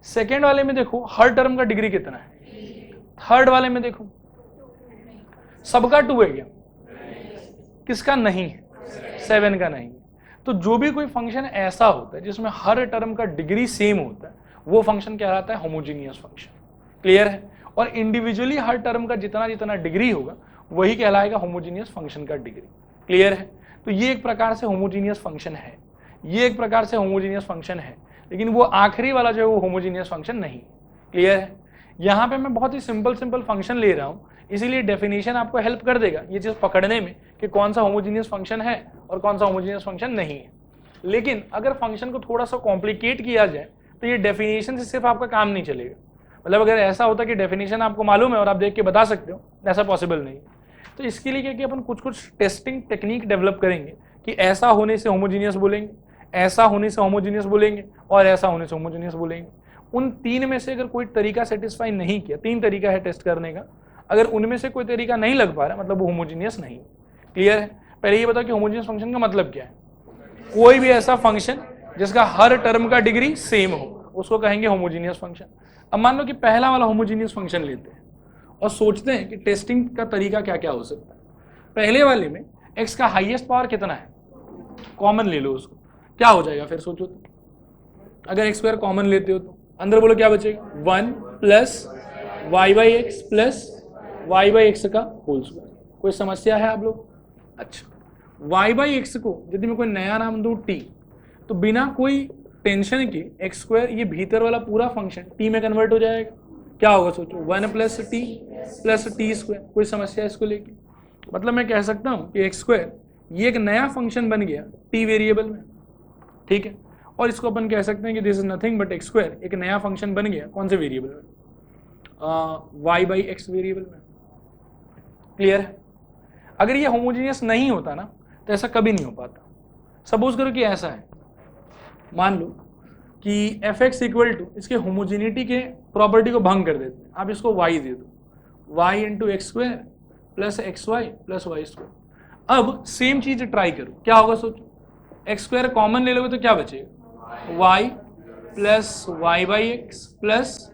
सेकेंड वाले में देखो हर टर्म का डिग्री कितना है। थर्ड वाले में देखो सबका 2 है क्या, किसका नहीं है, 7 का नहीं है। तो जो भी कोई फंक्शन ऐसा होता है जिसमें हर टर्म का डिग्री सेम होता है, वो फंक्शन कहलाता है होमोजीनियस फंक्शन। क्लियर है? और इंडिविजुअली हर टर्म का जितना जितना डिग्री होगा वही कहलाएगा होमोजीनियस फंक्शन का डिग्री। क्लियर है? तो ये एक प्रकार से होमोजीनियस फंक्शन है, ये एक प्रकार से होमोजीनियस फंक्शन है, लेकिन वो आखिरी वाला जो है वो होमोजीनियस फंक्शन नहीं। क्लियर है? यहाँ पे मैं बहुत ही सिंपल फंक्शन ले रहा हूँ, इसीलिए डेफिनेशन आपको हेल्प कर देगा ये चीज पकड़ने में कि कौन सा होमोजीनियस फंक्शन है और कौन सा होमोजीनियस फंक्शन नहीं है। लेकिन अगर फंक्शन को थोड़ा सा कॉम्प्लिकेट किया जाए तो ये डेफिनेशन से सिर्फ आपका काम नहीं चलेगा। मतलब अगर ऐसा होता कि डेफिनेशन आपको मालूम है और आप देख के बता सकते हो, ऐसा पॉसिबल नहीं। तो इसके लिए क्या कि अपन कुछ कुछ टेस्टिंग टेक्निक डेवलप करेंगे कि ऐसा होने से होमोजीनियस बोलेंगे, ऐसा होने से होमोजीनियस बोलेंगे, और ऐसा होने से होमोजीनियस बोलेंगे। उन 3 में से अगर कोई तरीका सेटिस्फाई नहीं किया, 3 तरीका है टेस्ट करने का, अगर उनमें से कोई तरीका नहीं लग पा रहा मतलब वो होमोजीनियस नहीं। क्लियर है? पहले ये बताओ कि होमोजीनियस फंक्शन का मतलब क्या है। कोई भी ऐसा फंक्शन जिसका हर टर्म का डिग्री सेम हो उसको कहेंगे होमोजीनियस फंक्शन। अब मान लो कि पहला वाला होमोजीनियस फंक्शन लेते हैं और सोचते हैं कि टेस्टिंग का तरीका क्या क्या हो सकता है। पहले वाले में x का हाईएस्ट पावर कितना है, कॉमन ले लो उसको, क्या हो जाएगा फिर सोचो तो। अगर एक्स स्क्वायर कॉमन लेते हो तो अंदर बोलो क्या बचेगा, 1 plus y by x plus y by x का होल स्क्वायर। कोई समस्या है आप लोग? अच्छा, वाई बाई एक्स को यदि मैं कोई नया नाम दूं टी, तो बिना कोई टेंशन के एक्स स्क्वायर ये भीतर वाला पूरा फंक्शन टी में कन्वर्ट हो जाएगा। क्या होगा सोचो, 1 प्लस टी स्क्वायर। कोई समस्या इसको लेके? मतलब मैं कह सकता हूँ कि एक्स स्क्वायर ये एक नया फंक्शन बन गया टी वेरिएबल में, ठीक है। और इसको अपन कह सकते हैं कि this is nothing but x square एक नया फंक्शन बन गया कौन से वेरिएबल में, वाई बाई एक्स वेरिएबल में। क्लियर है? अगर ये होमोजीनियस नहीं होता ना तो ऐसा कभी नहीं हो पाता। सपोज करो कि ऐसा है, मान लो कि एफ एक्स इक्वल टू इसके होमोजीनिटी के प्रॉपर्टी को भंग कर देते हैं, आप इसको y दे दो, y into x square plus x y plus y square. अब सेम चीज ट्राई करो, क्या होगा सोचो, एक्स स्क्वायर कॉमन ले लोगे तो क्या बचेगा, y plus y by x plus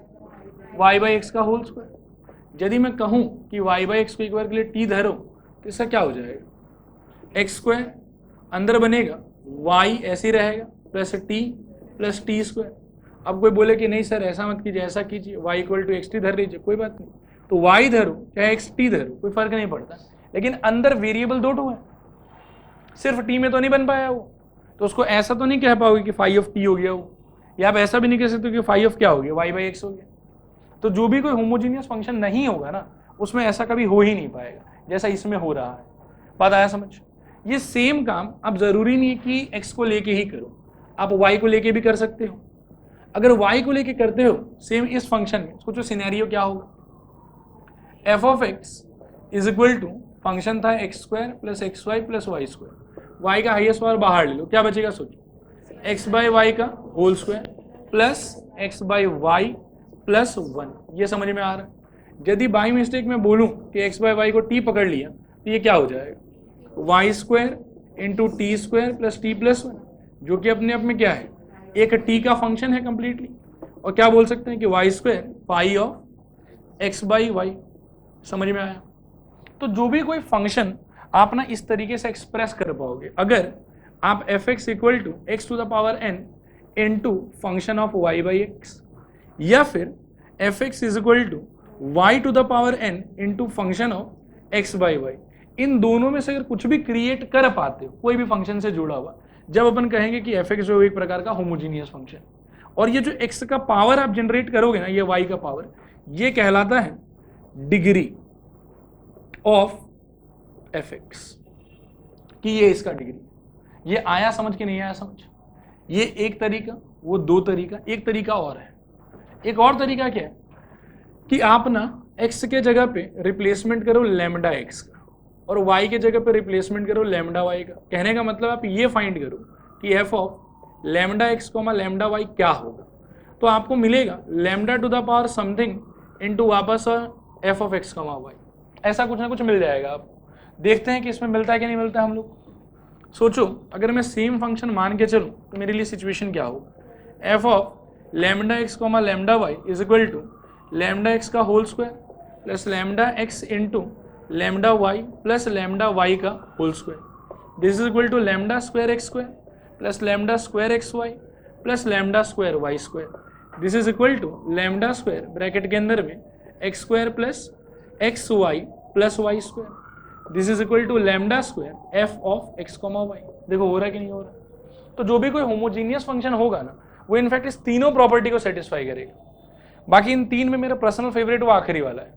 y by x का होल स्क्वायर। यदि मैं कहूं कि y बाई एक्स को एक बार के लिए t धरो तो इसका क्या हो जाएगा, एक्स स्क्वायर अंदर बनेगा y ऐसे ही रहेगा प्लस टी स्क्वायर। अब कोई बोले कि नहीं सर ऐसा मत कीजिए, ऐसा कीजिए, y equal to x t धर लीजिए, कोई बात नहीं, तो y धरो चाहे एक्स टी धरो कोई फर्क नहीं पड़ता, लेकिन अंदर वेरिएबल दो है, सिर्फ टी में तो नहीं बन पाया वो, तो उसको ऐसा तो नहीं कह पाओगे कि फाई ऑफ टी हो गया वो, या आप ऐसा भी नहीं कह सकते कि फाई ऑफ क्या हो गया, वाई बाई एक्स हो गया। तो जो भी कोई होमोजीनियस फंक्शन नहीं होगा ना उसमें ऐसा कभी हो ही नहीं पाएगा जैसा इसमें हो रहा है। बात आया समझ? ये सेम काम आप जरूरी नहीं है कि एक्स को लेके ही करो, आप वाई को लेके भी कर सकते हो। अगर वाई को लेके करते हो सेम इस फंक्शन में, सोचो सिनेरियो क्या होगा, f of x is equal to function था x square plus x y plus y square, y का हाईएस्ट पावर बाहर ले लो, क्या बचेगा सोचो, एक्स बाई वाई का whole square plus x by y plus 1। ये समझ में आ रहा है? यदि बाई मिस्टेक में बोलूं कि एक्स बाई वाई को टी पकड़ लिया तो ये क्या हो जाएगा, y square into t square plus t plus 1, जो कि अपने आप में क्या है, एक टी का फंक्शन है कंप्लीटली। और क्या बोल सकते हैं कि y square phi of x by y. समझ में आया? तो जो भी कोई फंक्शन आप ना इस तरीके से एक्सप्रेस कर पाओगे, अगर आप f x equal to x to the power n into function of y by x, या फिर f x is equal to y to the power n into function of x by y, इन दोनों में से अगर कुछ भी क्रिएट कर पाते हो कोई भी फंक्शन से जुड़ा हुआ, जब अपन कहेंगे कि एफ एक्स जो एक प्रकार का होमोजीनियस फंक्शन, और ये जो एक्स का पावर आप जनरेट करोगे ना, ये वाई का पावर, ये कहलाता है डिग्री ऑफ एफ एक्स, कि ये इसका डिग्री। ये आया समझ के नहीं आया समझ? ये एक तरीका, वो दो तरीका, एक तरीका और है। एक और तरीका क्या है कि आप ना x के जगह पे रिप्लेसमेंट करो लैम्डा x का और y के जगह पे रिप्लेसमेंट करो लैम्डा y का। कहने का मतलब आप ये फाइंड करो कि f of lambda x comma lambda y क्या होगा, तो आपको मिलेगा lambda to the power something into वापस f of x comma y, ऐसा कुछ ना कुछ मिल जाएगा आपको। देखते हैं कि इसमें मिलता है कि नहीं मिलता है हम लोग। सोचो अगर मैं सेम फंक्शन मान के चलूँ तो मेरे लिए सिचुएशन क्या होगा, f of lambda x comma lambda y is equal to lambda x का whole square plus lambda x into lambda y plus lambda y का whole square, this is equal to lambda square x square plus lambda square x y plus lambda square y square, this is equal to lambda square bracket के अंदर में x square plus x y plus y square, this is equal to lambda square f of x comma y. देखो हो रहा है कि नहीं हो रहा? तो जो भी कोई होमोजीनियस फंक्शन होगा ना वो इनफैक्ट इस तीनों प्रॉपर्टी को सेटिस्फाई करेगा। बाकी इन तीन में मेरा पर्सनल फेवरेट वो आखिरी वाला है,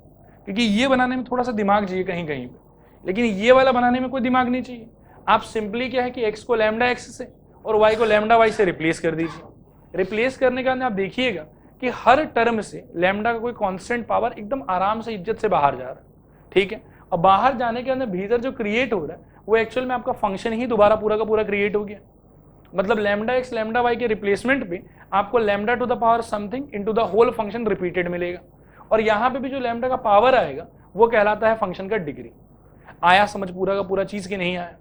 क्योंकि ये बनाने में थोड़ा सा दिमाग चाहिए कहीं कहीं पे, लेकिन ये वाला बनाने में कोई दिमाग नहीं चाहिए। आप सिंपली क्या है कि x को लैम्डा एक्स से और y को लैम्डा वाई से रिप्लेस कर दीजिए। रिप्लेस करने के बाद आप देखिएगा कि हर टर्म से लैम्डा का कोई कांस्टेंट पावर एकदम आराम से इज्जत से बाहर जा रहा है, ठीक है। और बाहर जाने के अंदर भीतर जो क्रिएट हो रहा है वो एक्चुअल में आपका फंक्शन ही दोबारा पूरा का पूरा क्रिएट हो गया। मतलब लैम्डा एक्स लैम्डा वाई के रिप्लेसमेंट पे आपको lambda to the power something into the whole function repeated मिलेगा, और यहाँ पे भी जो लैम्डा का पावर आएगा वो कहलाता है फंक्शन का डिग्री। आया समझ पूरा का पूरा चीज की नहीं आया?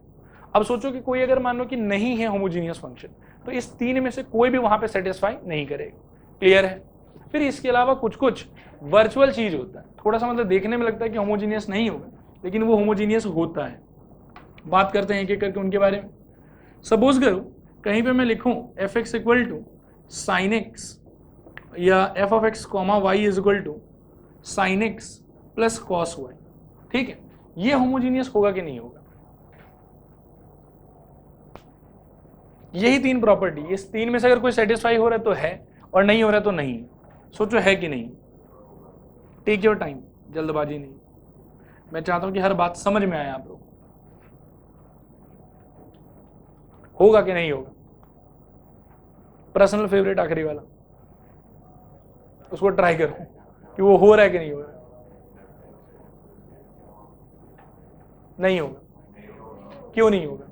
अब सोचो कि कोई अगर मान लो कि नहीं है होमोजीनियस फंक्शन, तो इस तीन में से कोई भी वहां पे सेटिस्फाई नहीं करेगा। क्लियर है? फिर इसके अलावा कुछ कुछ वर्चुअल चीज होता है, थोड़ा सा मतलब देखने में लगता है कि होमोजीनियस नहीं होगा, लेकिन वो होमोजीनियस होता है। बात करते हैं एक एक करके उनके बारे में। सपोज करो कहीं पे मैं लिखूं f x equal to sine x या f of x comma y is equal to sine x plus cos y, ठीक है, ये होमोजीनियस होगा कि नहीं होगा? यही तीन प्रॉपर्टी, इस तीन में से अगर कोई सेटिस्फाई हो रहा है तो है, और नहीं हो रहा है तो नहीं। सोचो है कि नहीं। टेक योर टाइम, जल्दबाजी नहीं। मैं चाहता हूं कि हर बात समझ में आए आप लोग। होगा कि नहीं होगा? पर्सनल फेवरेट आखिरी वाला, उसको ट्राई करो कि वो हो रहा है कि नहीं हो रहा है। नहीं होगा। क्यों नहीं होगा?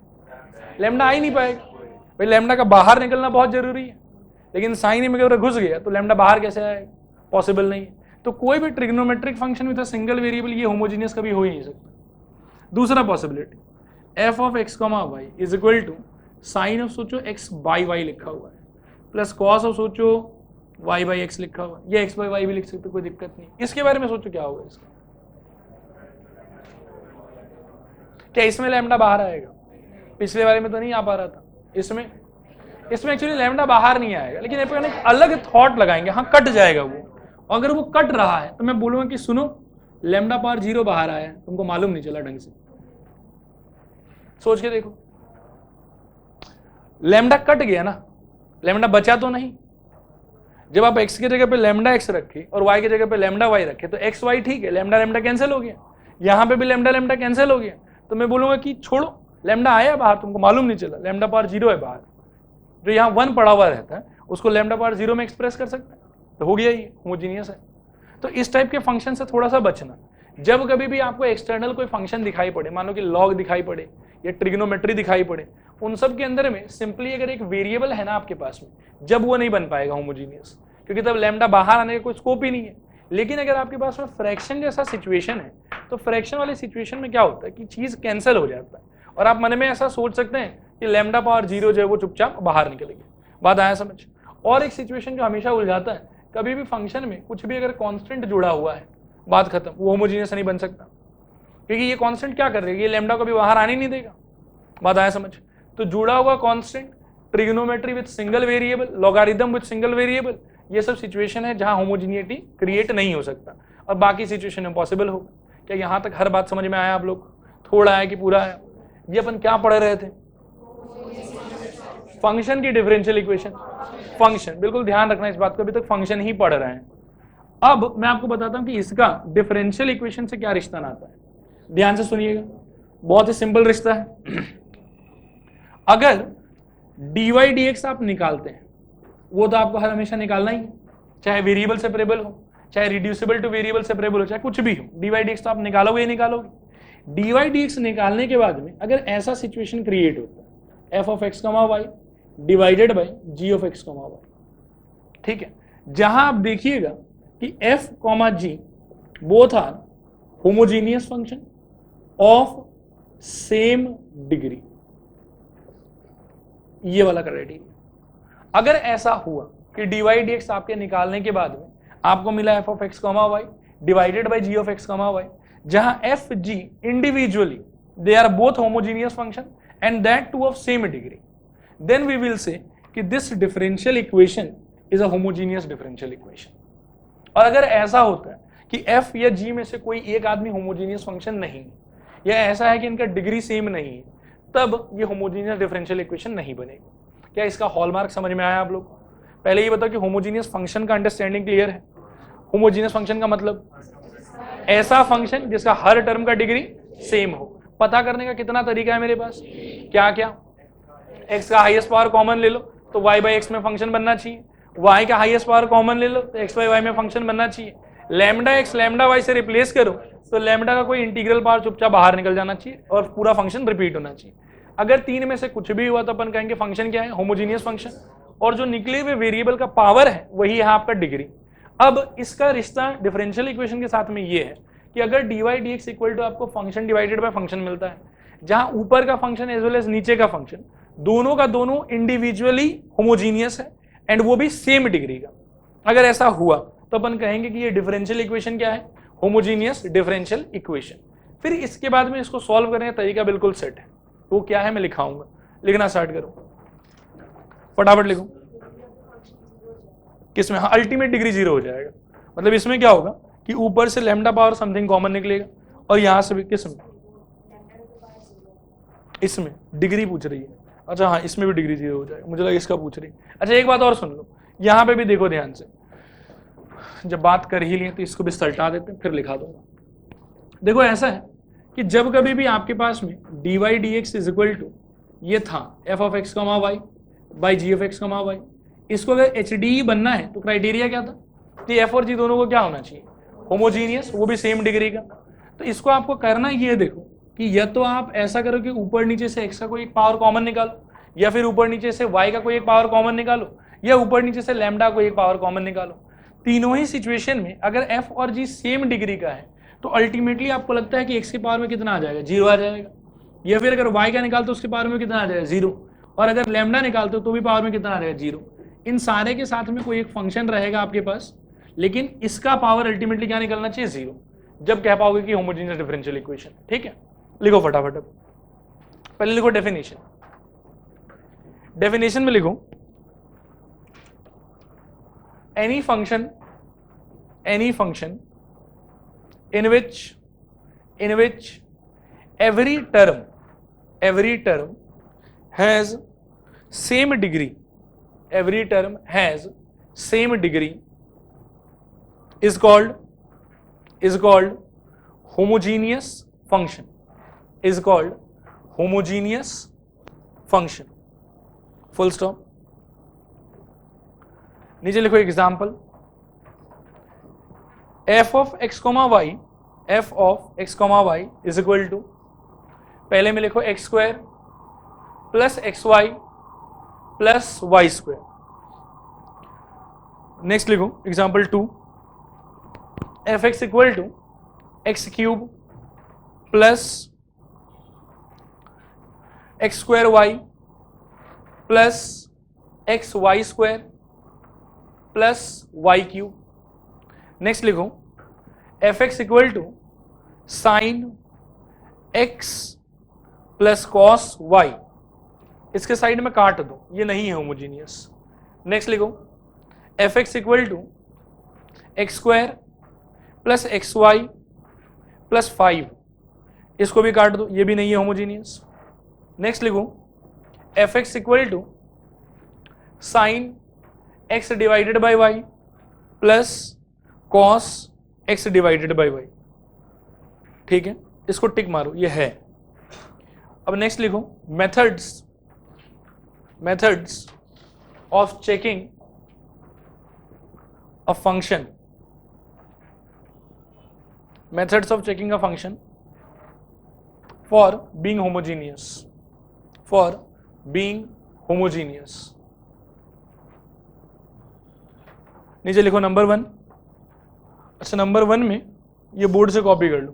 लैम्डा आ ही नहीं पाएगा भाई। लैम्डा का बाहर निकलना बहुत जरूरी है, लेकिन साइन में अगर घुस गया तो लैम्डा बाहर कैसे आएगा? पॉसिबल नहीं है। तो कोई भी trigonometric function with a single variable ये होमोजीनियस कभी हो ही नहीं सकता। दूसरा possibility, f of x comma y is equal to sine of सोचो एक्स बाई वाई लिखा हुआ है प्लस कॉस ऑफ सोचो वाई बाई एक्स लिखा हुआ है, या एक्स बाई वाई भी लिख सकते, कोई दिक्कत नहीं। इसके बारे में सोचो क्या होगा इसका। क्या इसमें लैम्डा बाहर आएगा? पिछले वाले में तो नहीं आ पा रहा था। इसमें एक्चुअली लैम्डा बाहर नहीं आएगा, लेकिन एक अलग थॉट लगाएंगे, हाँ कट जाएगा वो। अगर वो कट रहा है तो मैं बोलूंगा कि सुनो लैम्डा पावर 0 बाहर आया है, तुमको मालूम नहीं चला ढंग से। सोच के देखो, लैम्डा कट गया ना, लैम्डा बचा तो नहीं। जब आप x की जगह पे लैम्डा x रखे और y की जगह पे लैम्डा y रखे तो x y ठीक है, लैम्डा लैम्डा कैंसिल हो गया, यहां पे भी लैम्डा लैम्डा कैंसिल हो गया। तो मैं बोलूंगा कि छोड़ो, लैम्डा आया बाहर, तुमको मालूम नहीं चला, लैम्डा पावर 0 है बाहर। जो यहाँ 1 पड़ा हुआ रहता है उसको लैम्डा पावर 0 में एक्सप्रेस कर सकते हैं, तो हो गया, ये होमोजीनियस है। तो इस टाइप के फंक्शन से थोड़ा सा बचना। जब कभी भी आपको एक्सटर्नल कोई फंक्शन दिखाई पड़े, मान लो कि लॉग दिखाई पड़े या ट्रिग्नोमेट्री दिखाई पड़े, उन सब के अंदर में सिंपली अगर एक वेरिएबल है ना आपके पास में, जब वो नहीं बन पाएगा होमोजीनियस, क्योंकि तब लैम्डा बाहर आने का कोई स्कोप ही नहीं है। लेकिन अगर आपके पास में फ्रैक्शन जैसा सिचुएशन है, तो फ्रैक्शन वाले सिचुएशन में क्या होता है कि चीज कैंसिल हो जाता है, और आप मन में ऐसा सोच सकते हैं कि लैम्डा पावर 0 जो है वो चुपचाप बाहर निकलेगी। बात आया समझ? और एक सिचुएशन जो हमेशा उलझाता है, कभी भी फंक्शन में कुछ भी अगर कांस्टेंट जुड़ा हुआ है, बात खत्म, वो होमोजीनियस नहीं बन सकता, क्योंकि ये कांस्टेंट क्या कर देगा, ये लैम्डा को भी बाहर आने नहीं देगा। बात आया समझ? तो जुड़ा हुआ constant, trigonometry with single variable, logarithm with single variable, ये सब सिचुएशन है जहां होमोजीनिटी क्रिएट नहीं हो सकता, और बाकी सिचुएशन में पॉसिबल होगा। क्या यहां तक हर बात समझ में आया आप लोग? थोड़ा है कि पूरा है? ये अपन क्या पढ़ रहे थे? फंक्शन की डिफरेंशियल इक्वेशन। फंक्शन, बिल्कुल ध्यान रखना इस बात को, अभी तक फंक्शन ही पढ़ रहे हैं। अब मैं आपको बताता हूं कि इसका डिफरेंशियल इक्वेशन से क्या रिश्ता नाता है। ध्यान से सुनिएगा, बहुत ही सिंपल रिश्ता है। अगर dy dx आप निकालते हैं, वो तो आपको हर हमेशा निकालना ही है, चाहे वेरिएबल सेपरेबल हो, चाहे रिड्यूसिबल टू वेरिएबल सेपरेबल हो, चाहे कुछ भी हो, dy dx तो आप निकालोगे ही निकालोगे। dy dx निकालने के बाद में अगर ऐसा सिचुएशन क्रिएट होता है, f of x comma y divided by g of x comma y, ठीक है, जहां आप देखिएगा कि f comma g both are homogeneous function of same degree, ये वाला क्राइटेरिया। अगर ऐसा हुआ कि dy dx आपके निकालने के बाद में आपको मिला f of x comma y divided by g of x comma y, जहां f g individually they are both homogeneous function and that too of same degree, then we will say कि this differential equation is a homogeneous differential equation. और अगर ऐसा होता है कि f या g में से कोई एक आदमी होमोजीनियस फंक्शन नहीं है, या ऐसा है कि इनका डिग्री सेम नहीं है, तब ये होमोजीनियस डिफरेंशियल इक्वेशन नहीं बनेगी। क्या इसका हॉलमार्क समझ में आया आप लोग? पहले ये बताओ कि होमोजीनियस फंक्शन का अंडरस्टैंडिंग क्लियर है? होमोजीनियस फंक्शन का मतलब ऐसा फंक्शन जिसका हर टर्म का डिग्री सेम हो। पता करने का कितना तरीका है मेरे पास? क्या क्या? x का हाईएस्ट पावर कॉमन ले लो तो y बाई एक्स में फंक्शन बनना चाहिए, y का हाईएस्ट पावर कॉमन ले लो तो x बाई वाई में फंक्शन बनना चाहिए, लैम्डा x लैम्डा y से रिप्लेस करो तो लैम्डा का कोई इंटीग्रल पावर चुपचाप बाहर निकल जाना चाहिए और पूरा फंक्शन रिपीट होना चाहिए। अगर तीन में से कुछ भी हुआ तो अपन कहेंगे फंक्शन क्या है? होमोजीनियस फंक्शन, और जो निकले हुए वेरिएबल का पावर है वही है आपका डिग्री। अब इसका रिश्ता डिफरेंशियल इक्वेशन के साथ में ये है कि अगर dy dx इक्वल टू आपको फंक्शन डिवाइडेड बाय फंक्शन मिलता है, जहां ऊपर का फंक्शन एज वेल एज नीचे का फंक्शन दोनों का दोनों इंडिविजुअली होमोजीनियस है एंड वो भी सेम डिग्री का, अगर ऐसा हुआ तो अपन कहेंगे कि ये डिफरेंशियल इक्वेशन क्या है? Homogeneous differential equation. फिर इसके बाद में इसको सॉल्व करने का तरीका बिल्कुल सेट है, वो क्या है मैं लिखाऊंगा। लिखना स्टार्ट करो, फटाफट लिखो। किसमें, हाँ अल्टीमेट डिग्री 0 हो जाएगा। मतलब इसमें क्या होगा कि ऊपर से लैम्डा पावर समथिंग कॉमन निकलेगा और यहां से भी किसमें, इसमें डिग्री पूछ रही है। अच्छा हाँ इसमें भी डिग्री 0 हो जाएगा, मुझे लगा इसका पूछ रही है। अच्छा एक बात और सुन लो, यहाँ पे भी देखो ध्यान से, जब बात कर ही लिए तो इसको भी सल्टा देते हैं फिर लिखा दूंगा। देखो ऐसा है कि जब कभी भी आपके पास में dy dx is equal to ये था f of x comma y by g of x comma y, इसको अगर एच डी बनना है तो क्राइटेरिया क्या था कि f और g दोनों को क्या होना चाहिए, होमोजीनियस, वो भी सेम डिग्री का। तो इसको आपको करना ये देखो कि या तो आप ऐसा करो कि ऊपर नीचे से x का कोई एक पावर कॉमन निकालो, या फिर ऊपर नीचे से y का कोई एक पावर कॉमन निकालो, या ऊपर नीचे से लैम्डा कोई एक पावर कॉमन निकालो। तीनों ही सिचुएशन में अगर f और g सेम डिग्री का है तो अल्टीमेटली आपको लगता है कि x के पावर में कितना आ जाएगा, 0 आ जाएगा, या फिर अगर y का निकालते हो उसके पावर में कितना आ जाएगा, 0, और अगर लैम्डा निकालते हो तो भी पावर में कितना आ जाएगा, 0। इन सारे के साथ में कोई एक फंक्शन रहेगा आपके पास, लेकिन इसका पावर अल्टीमेटली क्या निकलना चाहिए, 0, जब कह पाओगे कि होमोजेनियस डिफरेंशियल इक्वेशन। ठीक है, लिखो फटाफट। पहले लिखो डेफिनेशन, डेफिनेशन में लिखो any function in which every term has same degree, is called homogeneous function, full stop। नीचे लिखो example, f of x, y is equal to, पहले में लिखो x square plus x y plus y square. Next लिखो example 2, f x equal to x cube plus x square y plus x y square plus y cube. Next लिखो f x equal to sine x plus cos y, इसके साइड में काट दो, ये नहीं है होमोजीनियस। नेक्स्ट लिखो f x equal to x square plus x y plus 5, इसको भी काट दो, ये भी नहीं है होमोजीनियस। नेक्स्ट लिखो f x equal to sine x divided by y plus cos x divided by y. ठीक है, इसको टिक मारो, ये है। अब नेक्स्ट लिखो methods of checking a function, for being homogeneous. नीचे लिखो नंबर 1। अच्छा नंबर 1 में ये बोर्ड से कॉपी कर लो,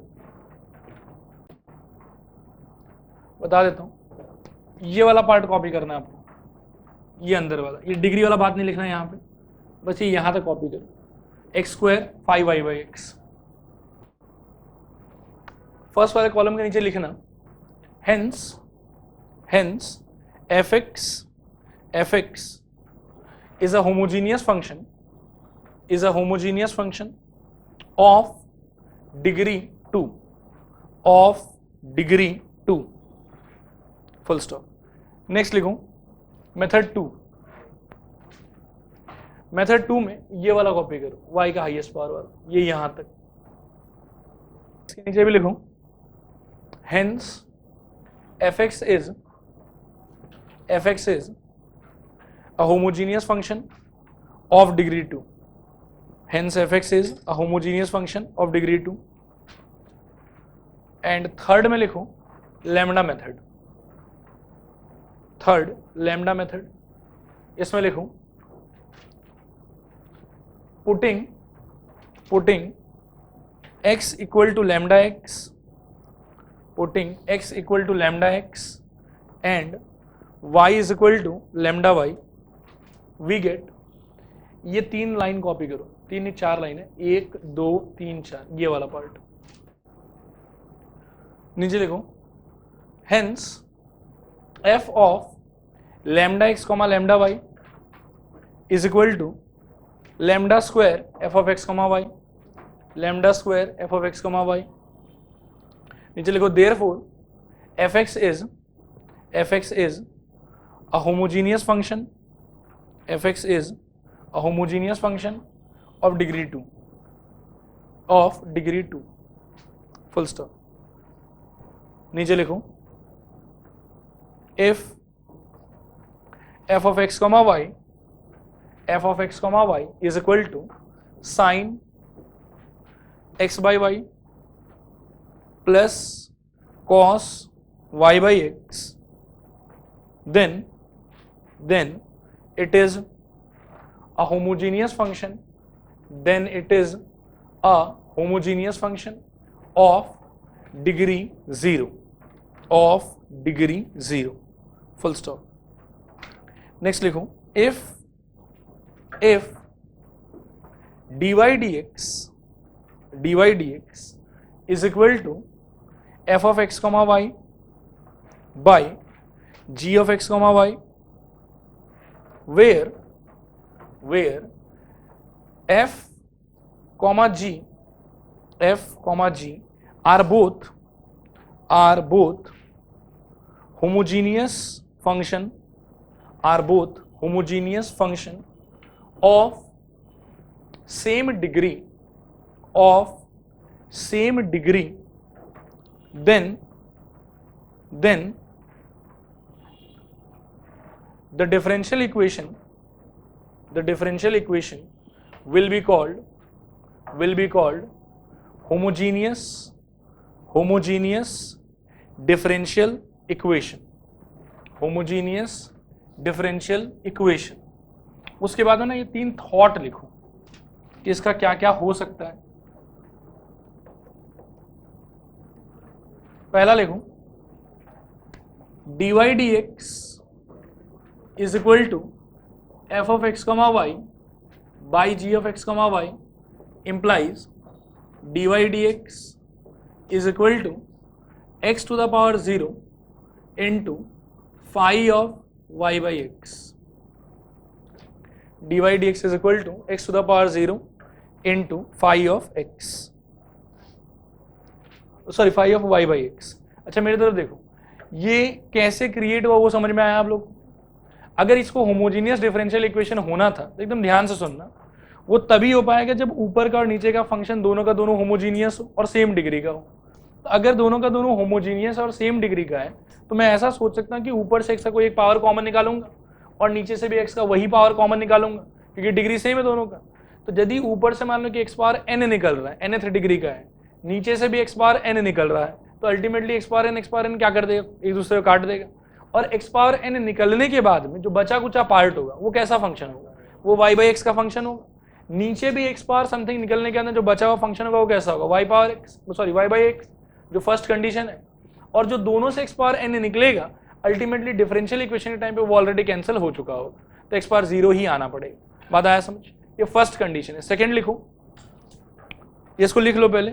बता देता हूं, ये वाला पार्ट कॉपी करना है आपको, ये अंदर वाला, ये डिग्री वाला बात नहीं लिखना है यहाँ पे, बस ये यहां तक कॉपी करो, x square 5y by x. First वाले कॉलम के नीचे लिखना hence F x is a homogeneous function of degree 2, full stop। Next लिखूं मेथड 2 में ये वाला कॉपी करो, y का हाईएस्ट पावर वाला, ये यहां तक। इसके नीचे भी लिखूं hence fx is a homogeneous function of degree 2, and third में लिखो लैम्डा मेथड, इसमें लिखो putting x equal to lambda x and y is equal to lambda y, we get, ये 3 लाइन कॉपी करो, 4 लाइन है, 1 2 3 4, ये वाला पार्ट। नीचे लिखो hence f of lambda x comma lambda y is equal to lambda square f of x comma y, lambda square f of x comma y. नीचे लिखो therefore f x is a homogeneous function, f x is a homogeneous function of degree 2 full stop. नीचे लिखो if f of x comma y is equal to sine x by y plus cos y by x, then it is a homogeneous function, then it is a homogeneous function of degree 0, full stop. Next लिखो if dy dx is equal to f of x comma y by g of x comma y, where f comma g are both homogeneous function of same degree, then the differential equation will be called homogeneous differential equation, उसके बाद में ना ये 3 थॉट लिखो कि इसका क्या क्या हो सकता है। पहला लिखो dy dx is equal to f of x comma y by g of x comma y implies dy dx is equal to x to the power 0 into phi of y by x. dy dx is equal to x to the power 0 into phi of x, sorry phi of y by x। अच्छा मेरी तरफ देखो, ये कैसे क्रिएट हुआ वो समझ में आया आप लोग? अगर इसको होमोजीनियस डिफरेंशियल इक्वेशन होना था तो एकदम ध्यान से सुनना, वो तभी हो पाएगा जब ऊपर का और नीचे का फंक्शन दोनों का दोनों होमोजीनियस हो और सेम डिग्री का हो। तो अगर दोनों का दोनों होमोजीनियस और सेम डिग्री का है तो मैं ऐसा सोच सकता हूँ कि ऊपर से एक्स का कोई एक पावर कॉमन निकालूंगा और नीचे से भी एक्स का वही पावर कॉमन निकालूंगा, क्योंकि डिग्री सेम है दोनों का। तो यदि ऊपर से मान लो कि एक्स पावर एन निकल रहा है, nth डिग्री का है, नीचे से भी एक्स पावर एन निकल रहा है, तो अल्टीमेटली एक्स पावर एन क्या कर देगा, एक दूसरे को काट देगा। और एक्स पावर एन निकलने के बाद में जो बचा कुचा पार्ट होगा वो कैसा फंक्शन होगा, वो वाई बाई एक्स का फंक्शन होगा। नीचे भी एक्स पावर समथिंग निकलने के अंदर जो बचा हुआ फंक्शन होगा वो कैसा होगा, वाई बाई एक्स, जो फर्स्ट कंडीशन है। और जो दोनों से एक्स पावर एन निकलेगा अल्टीमेटली डिफरेंशियल इक्वेशन के टाइम पे वो ऑलरेडी कैंसिल हो चुका होगा, तो एक्स पावर 0 ही आना पड़ेगा। बात आया समझ? ये फर्स्ट कंडीशन है। सेकंड लिखो, इसको लिख लो पहले,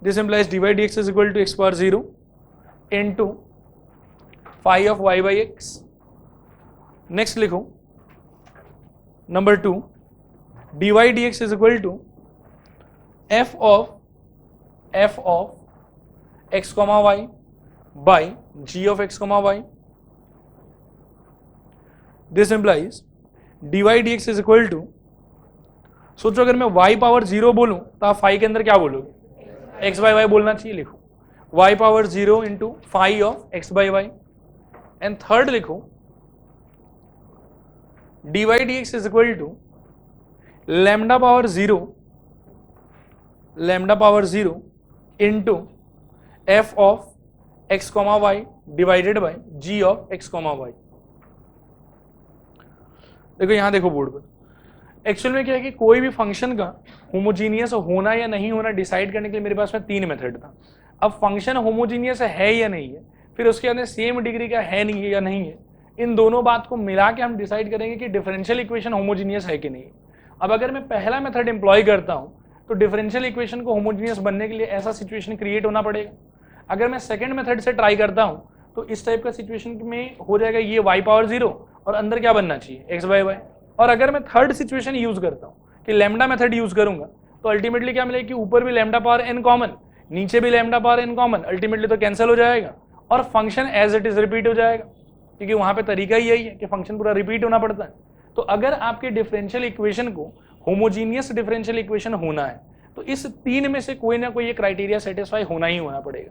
this implies dy dx is equal to x power 0 into phi of y by x। Next लिखो number 2, dy dx is equal to f of x comma y by g of x comma y। This implies dy dx is equal to, सोचो अगर मैं y पावर 0 बोलूं तो आप phi के अंदर क्या बोलोगे, x by y बोलना चाहिए। लिखो y power 0 into phi of x by y। And third लिखो dy dx is equal to lambda power 0 into f of x comma y divided by g of x comma y। देखो यहां देखो बोर्ड पर, एक्चुअल में क्या है कि कोई भी फंक्शन का होमोजीनियस होना या नहीं होना डिसाइड करने के लिए मेरे पास में 3 मेथड था। अब फंक्शन होमोजीनियस है या नहीं है, फिर उसके अंदर सेम डिग्री का है नहीं है या नहीं है, इन दोनों बात को मिला के हम डिसाइड करेंगे कि डिफरेंशियल इक्वेशन होमोजीनियस है कि नहीं है। अब अगर मैं पहला मेथड एम्प्लॉय करता हूं तो डिफरेंशियल इक्वेशन को होमोजीनियस बनने के लिए ऐसा सिचुएशन क्रिएट होना पड़ेगा। अगर मैं सेकंड मेथड से ट्राई करता हूं तो इस टाइप का सिचुएशन में हो जाएगा ये y पावर 0 और अंदर क्या बनना चाहिए x बाई वाई। और अगर मैं थर्ड सिचुएशन यूज करता हूँ कि लैम्डा मेथड यूज करूंगा तो अल्टीमेटली क्या मिलेगा कि ऊपर भी लैम्डा पावर n कॉमन, नीचे भी lambda power n common, ultimately तो कैंसिल हो जाएगा और function as it is repeat हो जाएगा, क्योंकि वहां पे तरीका ही यही है कि फंक्शन पूरा रिपीट होना पड़ता है। तो अगर आपके डिफरेंशियल इक्वेशन को होमोजीनियस डिफरेंशियल इक्वेशन होना है तो इस तीन में से कोई ना कोई ये क्राइटेरिया सेटिस्फाई होना ही होना पड़ेगा।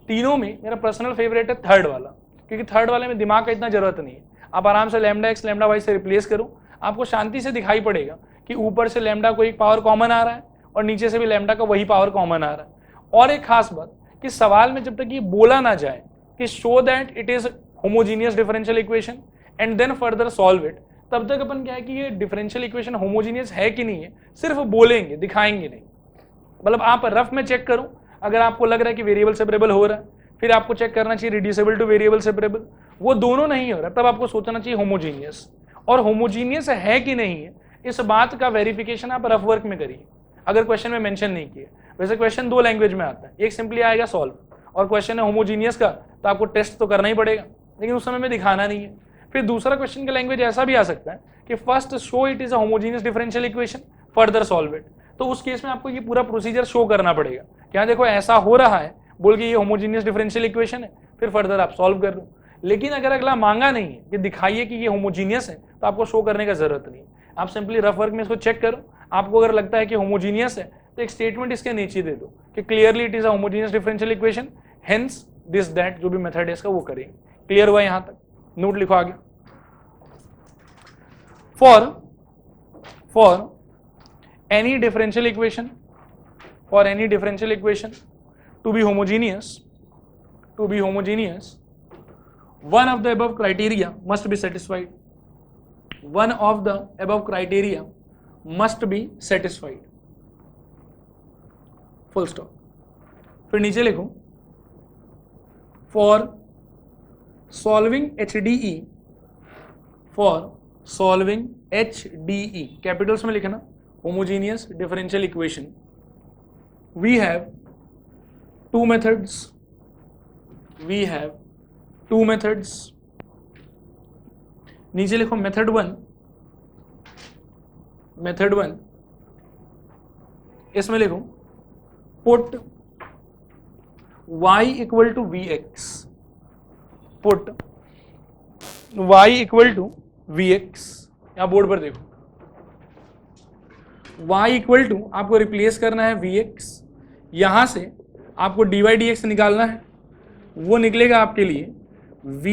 तीनों में मेरा पर्सनल फेवरेट है थर्ड वाला, क्योंकि थर्ड वाले में दिमाग का इतना जरूरत नहीं है, आप आराम से लैम्डा एक्स लैम्डा वाई से रिप्लेस करो, आपको शांति से दिखाई पड़ेगा कि ऊपर से लैम्डा को एक पावर कॉमन आ रहा है और नीचे से भी लैम्डा का वही पावर कॉमन आ रहा है। और एक खास बात कि सवाल में जब तक ये बोला ना जाए कि show that it is homogeneous differential equation and then further solve it, तब तक अपन क्या है कि ये डिफरेंशियल इक्वेशन होमोजीनियस है कि नहीं है सिर्फ बोलेंगे, दिखाएंगे नहीं। मतलब आप रफ में चेक करो, अगर आपको लग रहा है कि वेरिएबल सेपरेबल हो रहा है, फिर आपको चेक करना चाहिए रिड्यूसिबल टू वेरिएबल सेपरेबल, वो दोनों नहीं हो रहा तब आपको सोचना चाहिए होमोजीनियस। और होमोजीनियस है कि नहीं है इस बात का वेरिफिकेशन आप रफ वर्क में करिए, अगर क्वेश्चन में मेंशन नहीं किया। वैसे क्वेश्चन दो लैंग्वेज में आता है, एक सिंपली आएगा सॉल्व, और क्वेश्चन है होमोजीनियस का तो आपको टेस्ट तो करना ही पड़ेगा, लेकिन उस समय में दिखाना नहीं है। फिर दूसरा क्वेश्चन का लैंग्वेज ऐसा भी आ सकता है कि first show it is a homogeneous differential equation further solve it, तो उस केस में आपको ये पूरा प्रोसीजर शो करना पड़ेगा कि हाँ देखो ऐसा हो रहा है बोल के ये होमोजीनियस डिफरेंशियल इक्वेशन है, फिर फर्दर आप सॉल्व कर दो। लेकिन अगर अगला मांगा नहीं है कि दिखाइए कि ये होमोजीनियस है तो आपको शो करने का जरूरत नहीं है, आप सिंपली रफ वर्क में इसको चेक करो, आपको अगर लगता है कि होमोजीनियस है तो एक स्टेटमेंट इसके नीचे दे दो कि clearly it is a homogeneous differential equation, hence this that, जो भी मेथड है इसका वो करेंगे। क्लियर हुआ यहां तक? नोट लिखो आगे। For any differential equation to be homogeneous, one of the above criteria must be satisfied. One of the above criteria must be satisfied. Full stop. फिर नीचे लिखो for solving HDE, कैपिटल्स में लिखना, homogeneous differential equation, we have two methods. नीचे लिखो मेथड वन, इसमें लिखो put y equal to vx, यहां बोर्ड पर देखो, y इक्वल टू आपको रिप्लेस करना है vx, यहां से आपको dy dx निकालना है, वो निकलेगा आपके लिए v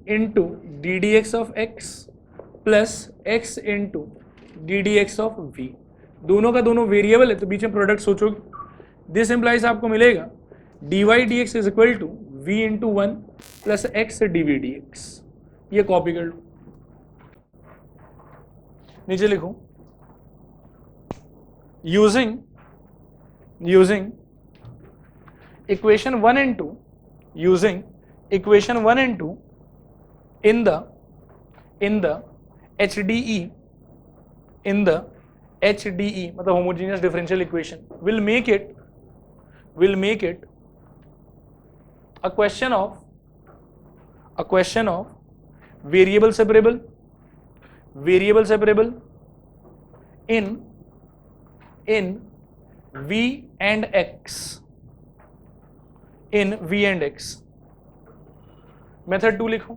into d D x of x plus x into d D x of v, दोनों का दोनों वेरिएबल है तो बीच में प्रोडक्ट सोचोगे। दिस इम्प्लाइज आपको मिलेगा dy dx is equal to v into one plus x dv dx, ये कॉपी कर लो, नीचे लिखो using equation 1 and 2 in the HDE मतलब homogeneous differential equation will make it a question of variable separable in v and x, method 2 लिखो,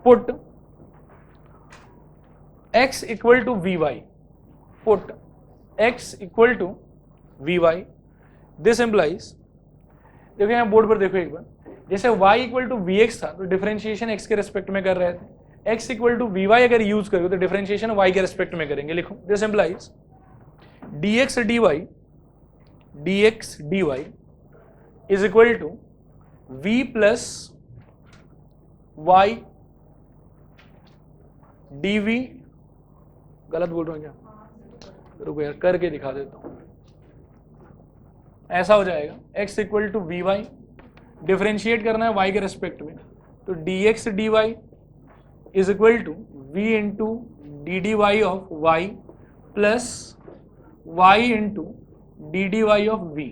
put x equal to vy, this implies, देखो यहाँ बोर्ड पर देखो एक बार, जैसे y इक्वल टू vx था तो डिफरेंशिएशन x के रेस्पेक्ट में कर रहे थे, x इक्वल टू vy अगर यूज करोगे तो डिफरेंशिएशन y के रेस्पेक्ट में करेंगे। लिखो this implies dx dy is equal to v plus y dv, गलत बोल रहा हूँ क्या, रुको यार करके दिखा देता हूँ, ऐसा हो जाएगा x equal to v y, differentiate करना है y के रेस्पेक्ट में, तो dx dy is equal to v into d d y of y plus y into d d y of v,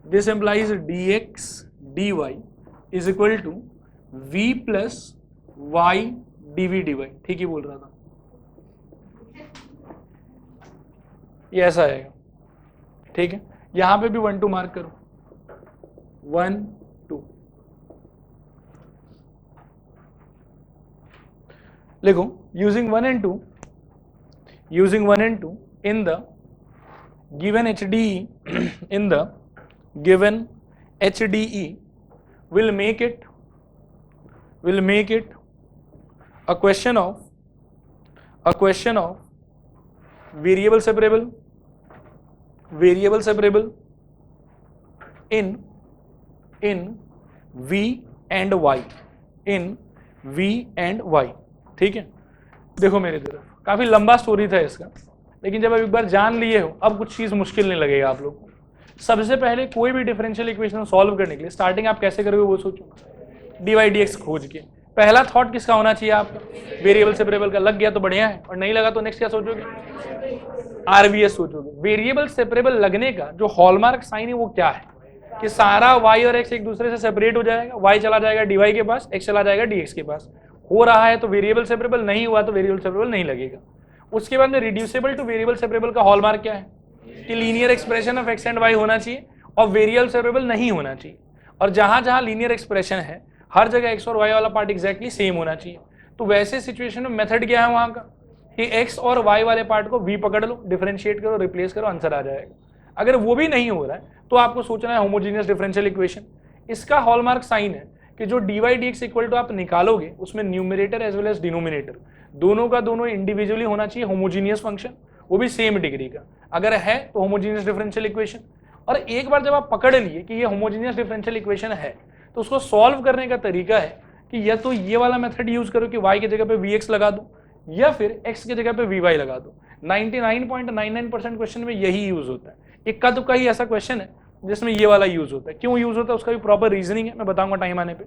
this implies dx dy is equal to v plus y dv dy, ठीक ही बोल रहा था, ये ऐसा आएगा, ठीक है। यहां पे भी 1 2 मार्क करो, 1 2 लिखो। Using 1 and 2 in the given HDE in the given HDE will make it a question of variable separable in V and Y, in V and Y, ठीक है। देखो मेरी तरफ, काफी लंबा स्टोरी था इसका, लेकिन जब आप एक बार जान लिए हो अब कुछ चीज मुश्किल नहीं लगेगा आप लोग को। सबसे पहले कोई भी डिफरेंशियल इक्वेशन सॉल्व करने के लिए स्टार्टिंग आप कैसे करोगे वो सोचो, dy/dx खोज के। पहला थॉट किसका होना चाहिए आपका, वेरिएबल सेपरेबल का। लग गया तो बढ़िया है, और नहीं लगा तो नेक्स्ट क्या सोचोगे, RVS सोचोगे। वेरिएबल सेपरेबल लगने का जो हॉलमार्क साइन है वो क्या है, कि सारा y और x एक दूसरे से सेपरेट हो जाएगा, y चला जाएगा dy के पास, x चला जाएगा dx के पास। हो रहा है तो वेरिएबल सेपरेबल, नहीं हुआ तो वेरिएबल सेपरेबल नहीं लगेगा। उसके बाद में रिड्यूसिबल टू वेरिएबल सेपरेबल का हॉलमार्क क्या है, कि linear expression of x and y होना चाहिए और वेरिएबल सेपरेबल नहीं होना चाहिए। और जहां जहां लीनियर एक्सप्रेशन है हर जगह x और y वाला पार्ट एग्जैक्टली सेम होना चाहिए। तो वैसे सिचुएशन में मेथड क्या है वहां का, कि x और y वाले पार्ट को v पकड़ लो, डिफरेंशिएट करो, रिप्लेस करो, आंसर आ जाएगा। अगर वो भी नहीं हो रहा है तो आपको सोचना है होमोजेनियस डिफरेंशियल इक्वेशन। इसका हॉलमार्क साइन है कि जो dy/dx इक्वल टू आप निकालोगे उसमें numerator as well as denominator दोनों का दोनों इंडिविजुअली होना चाहिए होमोजेनियस फंक्शन, वो भी सेम डिग्री का। अगर है तो होमोजेनियस डिफरेंशियल इक्वेशन। और एक बार जब आप पकड़ लिए कि ये होमोजेनियस डिफरेंशियल इक्वेशन है तो उसको सॉल्व करने का तरीका है कि या तो ये वाला मेथड यूज करो कि y की जगह पे vx लगा दो, या फिर x की जगह पे vy लगा दो। 99.99% क्वेश्चन में यही यूज होता है। इक्का दुक्का ही ऐसा क्वेश्चन है जिसमें ये वाला यूज होता है। क्यों यूज होता है उसका भी प्रॉपर रीजनिंग है, मैं बताऊंगा टाइम आने पे।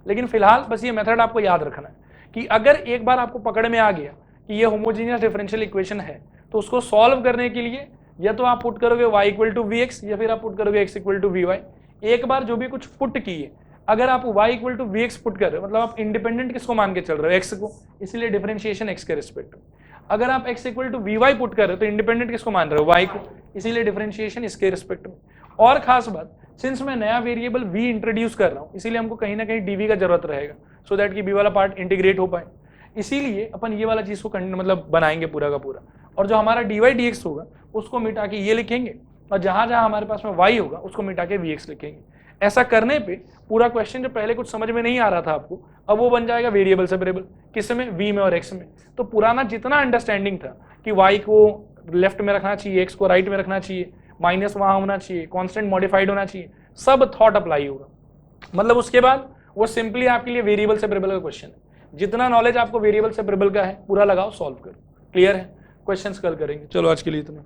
लेकिन फिलहाल बस ये मेथड आपको याद रखना है कि अगर एक बार आपको पकड़ में आ गया कि ये होमोजेनियस डिफरेंशियल इक्वेशन है तो उसको सॉल्व करने के लिए या तो आप पुट करोगे y इक्वल टू vx या फिर आप पुट करोगे x इक्वल टू vy। एक बार जो भी कुछ पुट किए, अगर आप y equal to vx put कर रहे हो मतलब आप इंडिपेंडेंट किसको मान के चल रहे हो, x को, इसीलिए डिफरेंशिएशन x के रिस्पेक्ट में। अगर आप x equal to vy put कर रहे हो तो इंडिपेंडेंट किसको मान रहे हो, y को, इसीलिए डिफरेंशिएशन इसके रिस्पेक्ट में। और खास बात, सिंस मैं नया वेरिएबल v इंट्रोड्यूस कर रहा हूं इसीलिए हमको कहीं ना कहीं dv का जरूरत रहेगा, सो दैट कि b वाला पार्ट इंटीग्रेट हो पाए। इसीलिए अपन ये वाला चीज को मतलब बनाएंगे पूरा का पूरा, और जो हमारा dy/dx होगा उसको मिटा के ये लिखेंगे, और जहां जहां हमारे पास में y होगा उसको मिटा के vx लिखेंगे। ऐसा करने पे पूरा क्वेश्चन जो पहले कुछ समझ में नहीं आ रहा था आपको, अब वो बन जाएगा वेरिएबल सेपरेबल। किसमें, v में और x में। तो पुराना जितना अंडरस्टैंडिंग था कि y को लेफ्ट में रखना चाहिए, x को राइट में रखना चाहिए, माइनस वहां होना चाहिए, कांस्टेंट मॉडिफाइड होना चाहिए, सब थॉट अप्लाई होगा। मतलब उसके बाद वो सिंपली आपके लिए वेरिएबल सेपरेबल का क्वेश्चन है। जितना नॉलेज आपको वेरिएबल सेपरेबल का है पूरा लगाओ, सॉल्व करो। क्लियर है? क्वेश्चंस कल करेंगे। चलो आज के लिए इतना।